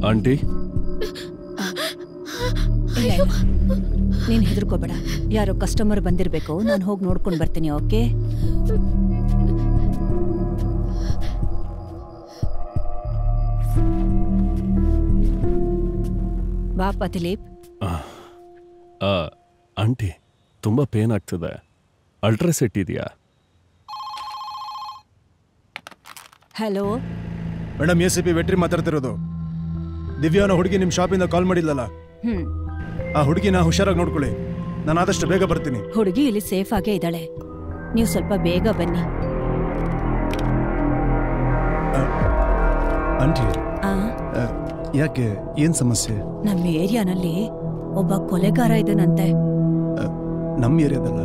Speaker 7: ಆಂಟಿ,
Speaker 12: ನೀನ್ ಹೆದರ್ಕೋಬೇಡ. ಯಾರೋ ಕಸ್ಟಮರ್ ಬಂದಿರ್ಬೇಕು, ನಾನು ಹೋಗಿ ನೋಡ್ಕೊಂಡು ಬರ್ತೀನಿ. ಓಕೆ? ಬಾಪ ದಿಲೀಪ್.
Speaker 7: ಆಂಟಿ, ತುಂಬಾ ಪೇನ್ ಆಗ್ತದೆ. ಅಲ್ಟ್ರಾಸೆಟ್ ಇದೆಯಾ?
Speaker 12: ಹಲೋ
Speaker 4: ಮೇಡಮ್, ACP ವೆಟ್ರಿ ಮಾತಾಡ್ತಿರೋದು. ದಿವ್ಯಾನ ಹುಡುಗಿ ನಿಮ್ಮ ಶಾಪಿಂದ ಕಾಲ್ ಮಾಡಿಲ್ಲಲ್ಲ? ಆ ಹುಡುಗಿನ ಹುಷಾರಾಗಿ ನೋಡ್ಕೊಳ್ಳಿ. ನಾನು ಆದಷ್ಟು ಬೇಗ ಬರ್ತೀನಿ.
Speaker 12: ಹುಡುಗಿ ಇಲ್ಲಿ ಸೇಫ್ ಆಗೇ ಇದ್ದಾಳೆ. ನೀವು ಸ್ವಲ್ಪ ಬೇಗ ಬನ್ನಿ.
Speaker 4: ಆಂಟಿ, ಯಾಕೆ? ಏನ್ ಸಮಸ್ಯೆ?
Speaker 12: ನಮ್ಮ ಏರಿಯಾನಲ್ಲಿ ಒಬ್ಬ ಕೊಲೆಗಾರ ಇದನಂತೆ.
Speaker 4: ನಮ್ಮ ಏರಿಯಾದಲ್ಲ?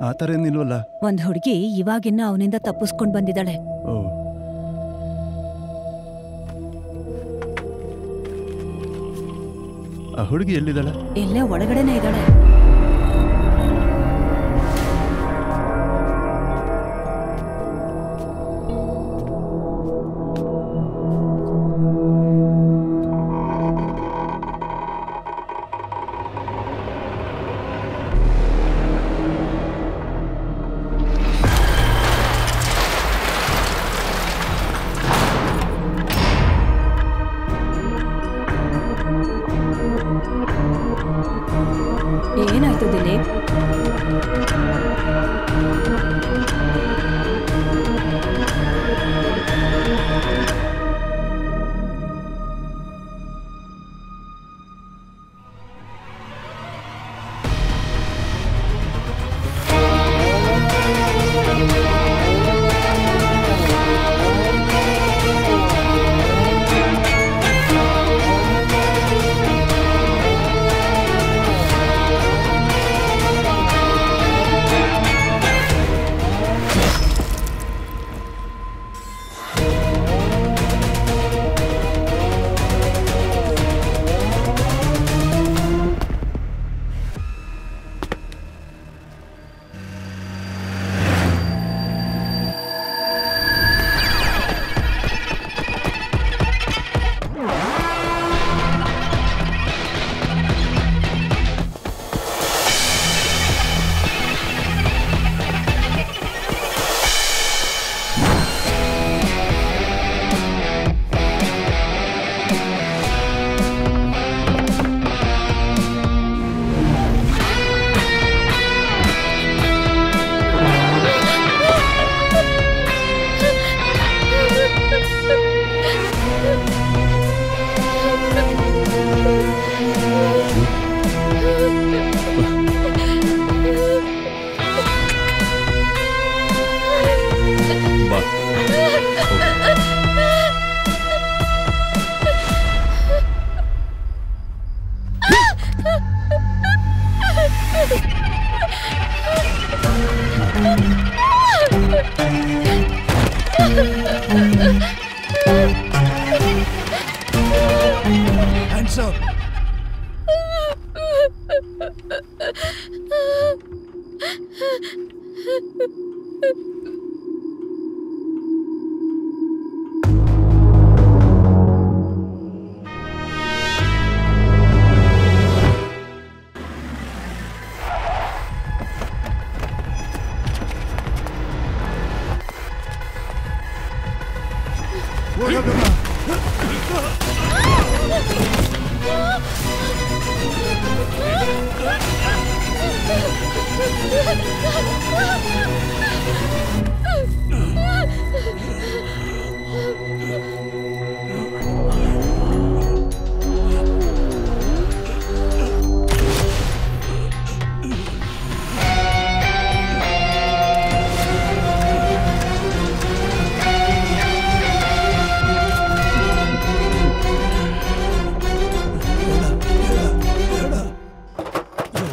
Speaker 4: ಆ ಥರ ಏನಿಲ್ವಲ್ಲ?
Speaker 12: ಒಂದ್ ಹುಡುಗಿ ಇವಾಗಿನ್ನ ಅವನಿಂದ ತಪ್ಪಿಸ್ಕೊಂಡ್ ಬಂದಿದ್ದಾಳೆ.
Speaker 4: ಆ ಹುಡುಗಿ ಎಲ್ಲಿದ್ದಾಳೆ?
Speaker 12: ಇಲ್ಲೇ ಒಳಗಡೆನೆ ಇದ್ದಾಳೆ.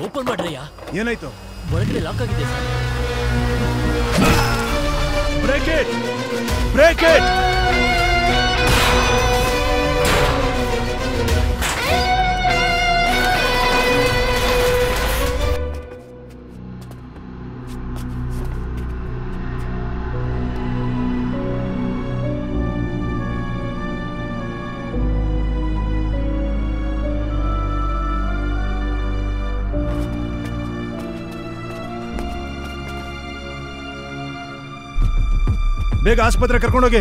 Speaker 5: ಓಪನ್ ಮಾಡ್ರಯ್ಯ.
Speaker 4: ಏನಾಯ್ತು?
Speaker 5: ಒಳಗಡೆ ಲಾಕ್ ಆಗಿದೆ sir.
Speaker 4: Break it, break it. ಬೇಗ ಆಸ್ಪತ್ರೆ ಕರ್ಕೊಂಡೋಗಿ.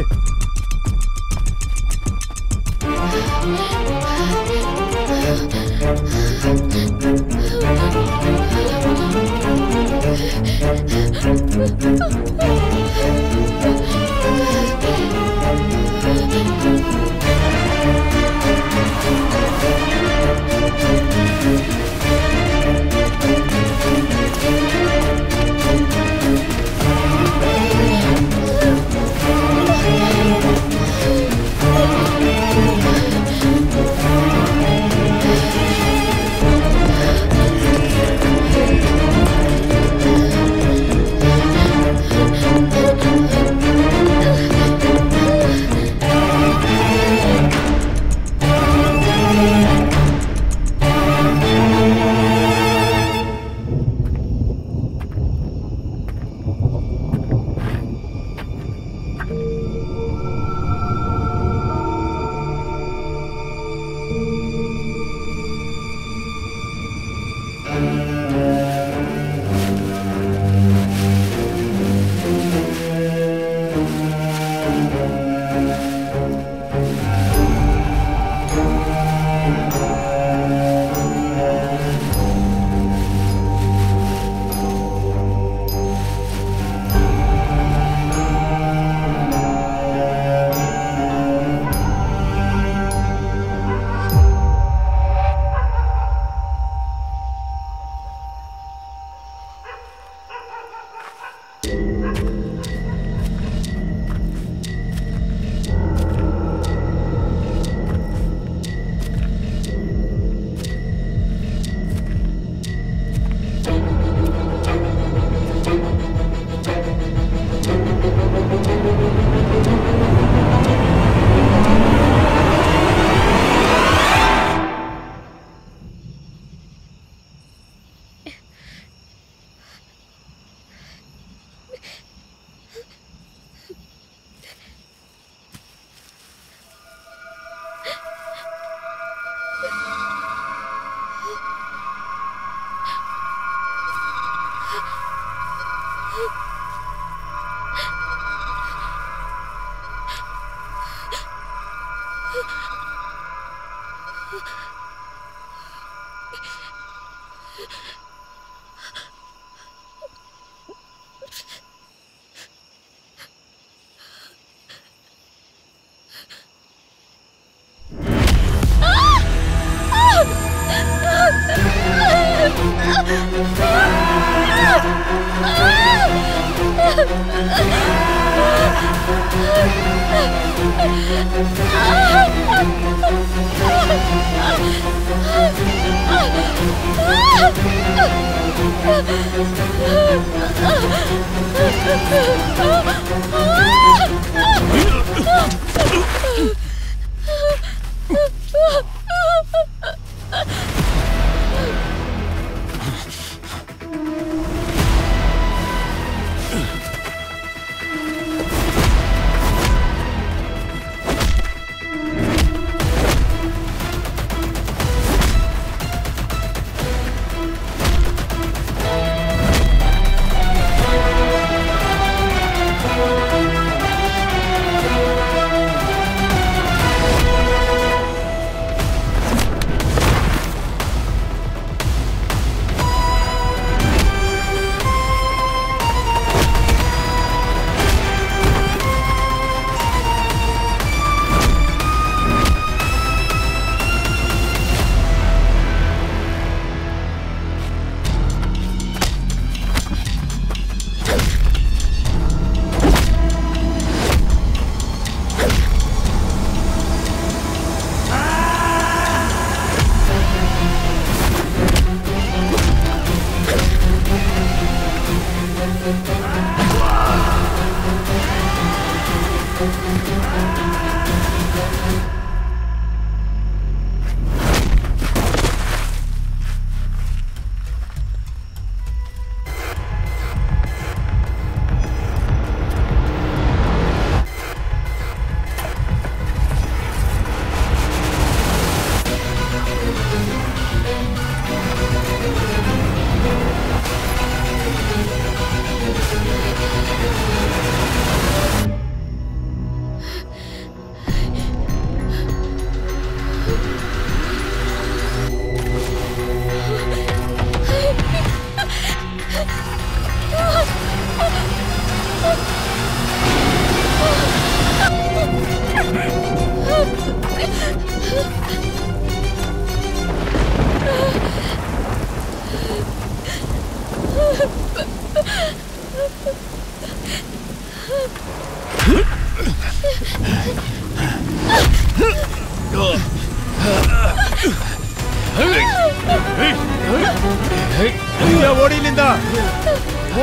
Speaker 4: ದಿವ್ಯಾ ಓಡಿ ಇಲ್ಲಿಂದ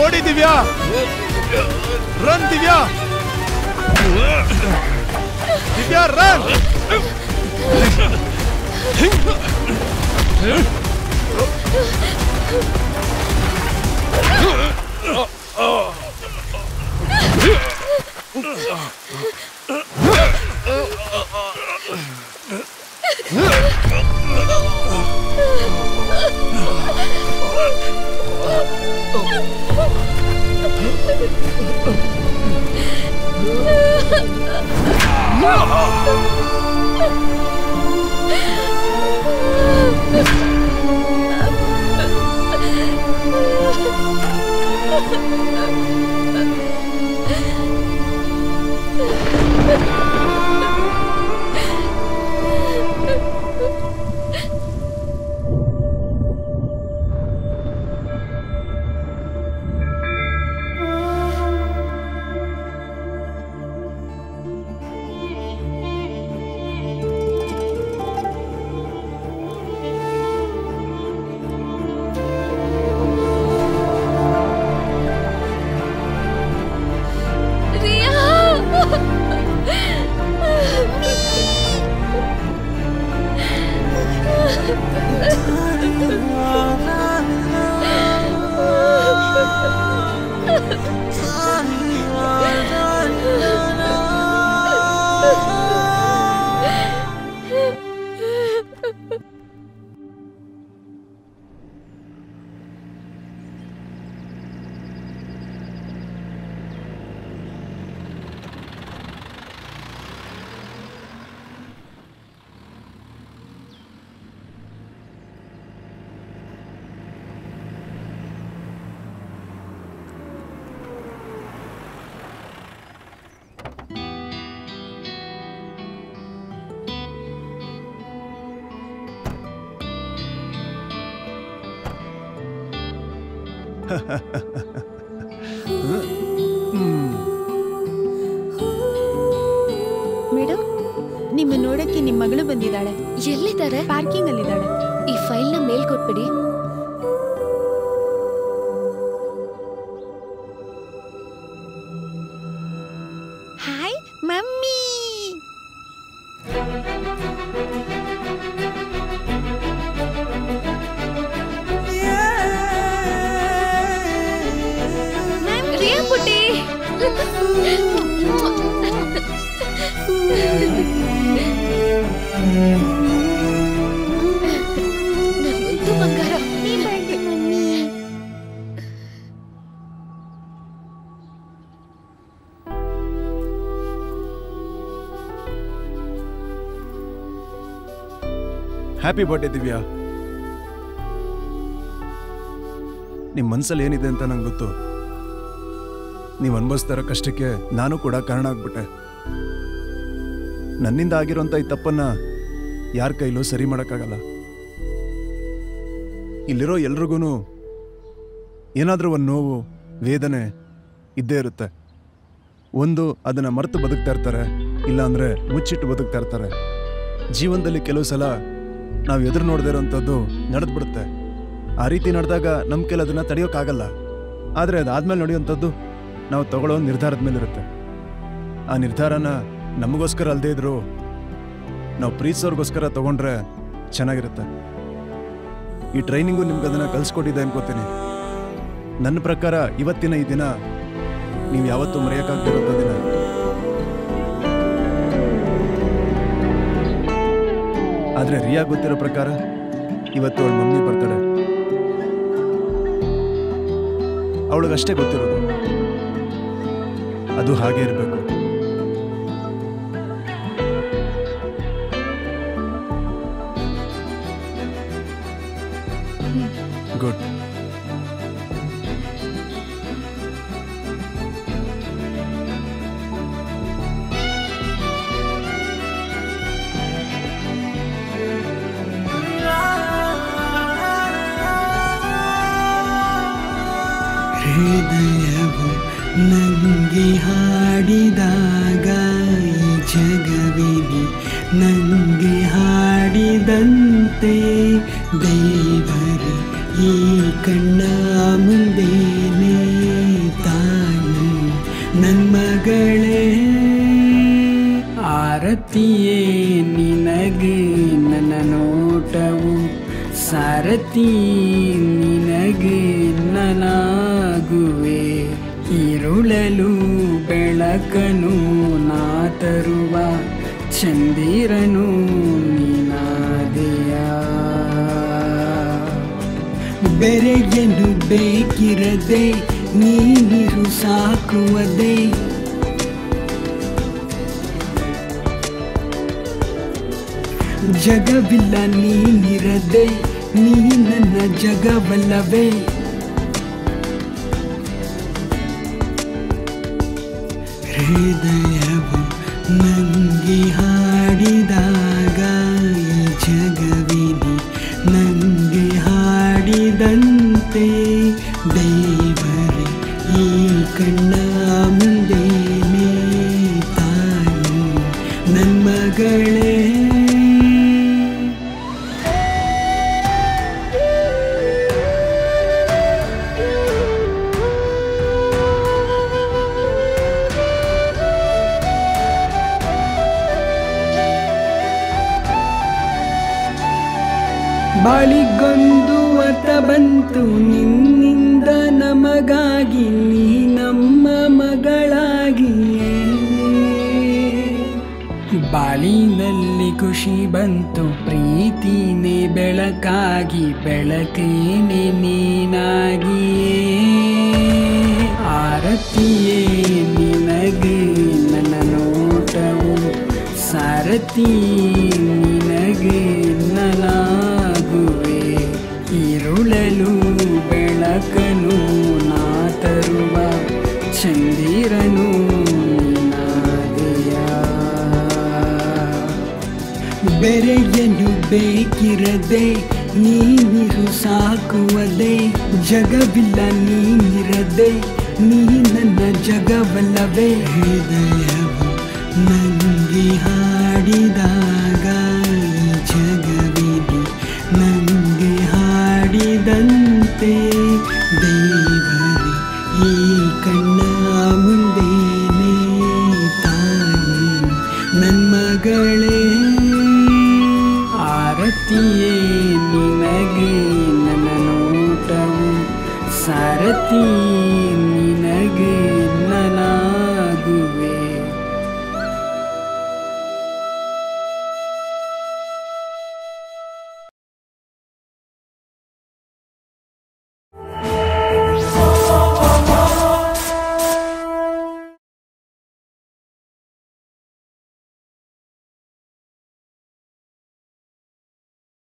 Speaker 4: ಓಡಿ Divya run Divya Divya run
Speaker 13: madam, ನಿಮ್ಮ ನೋಡಕ್ಕೆ ನಿಮ್ಮ ಮಗಳು ಬಂದಿದ್ದಾಳೆ.
Speaker 6: ಎಲ್ಲಿದ್ದಾರೆ?
Speaker 13: ಪಾರ್ಕಿಂಗ್ ಅಲ್ಲಿದ್ದಾಳೆ.
Speaker 6: ಈ ಫೈಲ್ನ ಮೇಲ್ ಕೊಟ್ಬಿಡಿ.
Speaker 8: Hi mummy.
Speaker 6: ರಿಯಾ ಪುಟ್ಟಿ. ನಮ್ಮಂತೂ ಬಂಗಾರ.
Speaker 4: Happy birthday Divya. ನಿಮ್ಮ ಮನಸ್ಸಲ್ಲಿ ಏನಿದೆ ಅಂತ ನಂಗೆ ಗೊತ್ತು. ನೀವು ಅನುಭವಿಸ್ತಾ ಇರೋ ಕಷ್ಟಕ್ಕೆ ನಾನು ಕೂಡ ಕಾರಣ ಆಗ್ಬಿಟ್ಟೆ. ನನ್ನಿಂದ ಆಗಿರೋಂಥ ಈ ತಪ್ಪನ್ನ ಯಾರ ಕೈಲೂ ಸರಿ ಮಾಡೋಕ್ಕಾಗಲ್ಲ. ಇಲ್ಲಿರೋ ಎಲ್ರಿಗೂ ಏನಾದರೂ ಒಂದು ನೋವು, ವೇದನೆ ಇದ್ದೇ ಇರುತ್ತೆ. ಒಂದು ಅದನ್ನು ಮರೆತು ಬದುಕ್ತಾ ಇರ್ತಾರೆ, ಇಲ್ಲಾಂದರೆ ಮುಚ್ಚಿಟ್ಟು ಬದುಕ್ತಾ ಇರ್ತಾರೆ. ಜೀವನದಲ್ಲಿ ಕೆಲವು ಸಲ ನಾವು ಎದುರು ನೋಡದೇ ಇರೋಂಥದ್ದು ನಡೆದ್ಬಿಡುತ್ತೆ. ಆ ರೀತಿ ನಡೆದಾಗ ನಮ್ಮ ಕೈಲಿ ಅದನ್ನು ತಡೆಯೋಕ್ಕಾಗಲ್ಲ. ಆದರೆ ಅದಾದ್ಮೇಲೆ ನಡೆಯುವಂಥದ್ದು ನಾವು ತಗೊಳ್ಳೋ ನಿರ್ಧಾರದ ಮೇಲಿರುತ್ತೆ. ಆ ನಿರ್ಧಾರನ ನಮಗೋಸ್ಕರ ಅಲ್ಲದೆ ಇದ್ರು ನಾವು ಪ್ರೀತಿಸೋರ್ಗೋಸ್ಕರ ತಗೊಂಡ್ರೆ ಚೆನ್ನಾಗಿರುತ್ತೆ. ಈ ಟ್ರೈನಿಂಗು ನಿಮ್ಗೆ ಅದನ್ನು ಕಲಿಸ್ಕೊಟ್ಟಿದ್ದೆ ಅನ್ಕೋತೀನಿ. ನನ್ನ ಪ್ರಕಾರ ಇವತ್ತಿನ ಈ ದಿನ ನೀವು ಯಾವತ್ತೂ ಮರೆಯೋಕ್ಕಾಗ್ತಿರೋ ದಿನ. ಆದರೆ ರಿಯಾ ಗೊತ್ತಿರೋ ಪ್ರಕಾರ ಇವತ್ತು ಅವಳ ಮಮ್ಮಿ ಬರ್ತಾಳೆ. ಅವಳಿಗಷ್ಟೇ ಗೊತ್ತಿರೋದು, ಅದು ಹಾಗೆ ಇರಬೇಕು. ಗುಡ್.
Speaker 11: ಹೃದಯವು ನಂಗೆ ಹಾಡಿದಾಗ ಈ ಜಗವಿನಿ ನಂಗೆ ಹಾಡಿದಂತೆ ದೇವರೇ ಈ ಕಣ್ಣ ಮುಂದೇನೆ ತಾನು ನನ್ನ ಮಗಳೇ ಆರತಿಯೇ ನಿನಗೆ ನನ್ನ ನೋಟವು ಸಾರಥಿ ನಿನಗೆ ನಾನಾಗುವೆ ಇರುಳಲು ಬೆಳಕನು ನಾ ತರುವ ಚಂದಿರನು ನೀನಾದೆಯ ಬೆರೆಯನು ಬೇಕಿರದೆ ನೀರು ಸಾಕುವದೆ ಜಗವಿಲ್ಲ ನೀನಿರದೆ ನೀ ನನ್ನ ಜಗವಲ್ಲವೇ ಹೃದಯವು ನಂಗೆ ಹಾಡಿದಾಗ ಈ ಜಗವಿನಿ ನಂಗೆ ಹಾಡಿದಂತೆ ದೇವರೇ ಈ ಕಣ್ಣ ಮುಂದೇನೆ ತಾನು ನನ್ನ ಮಗಳೇ ಬಾಳಿಗೊಂದು ಅತ ಬಂತು ನಿನ್ನಿಂದ ನಮಗಾಗಿ ನೀ ನಮ್ಮ ಮಗಳಾಗಿಯೇ ಬಾಳಿನಲ್ಲಿ ಖುಷಿ ಬಂತು ಪ್ರೀತಿನೇ ಬೆಳಕಾಗಿ ಬೆಳಕೇನೆ ನೀನಾಗಿಯೇ ಆರತಿಯೇ ನಿನಗೆ ನನ್ನ ನೋಟವು ಸಾರಥಿ ನಿನಗೆ ನಾನಾಗುವೆ ಇರುಳಲು ಬೆಳಕನು ನಾ ತರುವ ಚಂದಿರನು ನೀನಾದೆಯ ಬೆರೆಯನು ಬೇಕಿರದೆ ನೀರು ಸಾಕುವದೆ ಜಗವಿಲ್ಲ ನೀನಿರದೆ ನೀ ನನ್ನ ಜಗವಲ್ಲವೇ ಹೃದಯವು ನಂಗೆ ಹಾಡಿದಾಗ ಈ ಜಗವಿನಿ ನಂಗೆ ಹಾಡಿದಂತೆ ದೇವರೇ ಈ ಕಣ್ಣ ಮುಂದೇನೆ ತಾನು ನನ್ನ ಮಗಳೇ ಆರತಿಯೇ ನಿನಗೆ ನನ್ನ ನೋಟವು ಸಾರಥಿ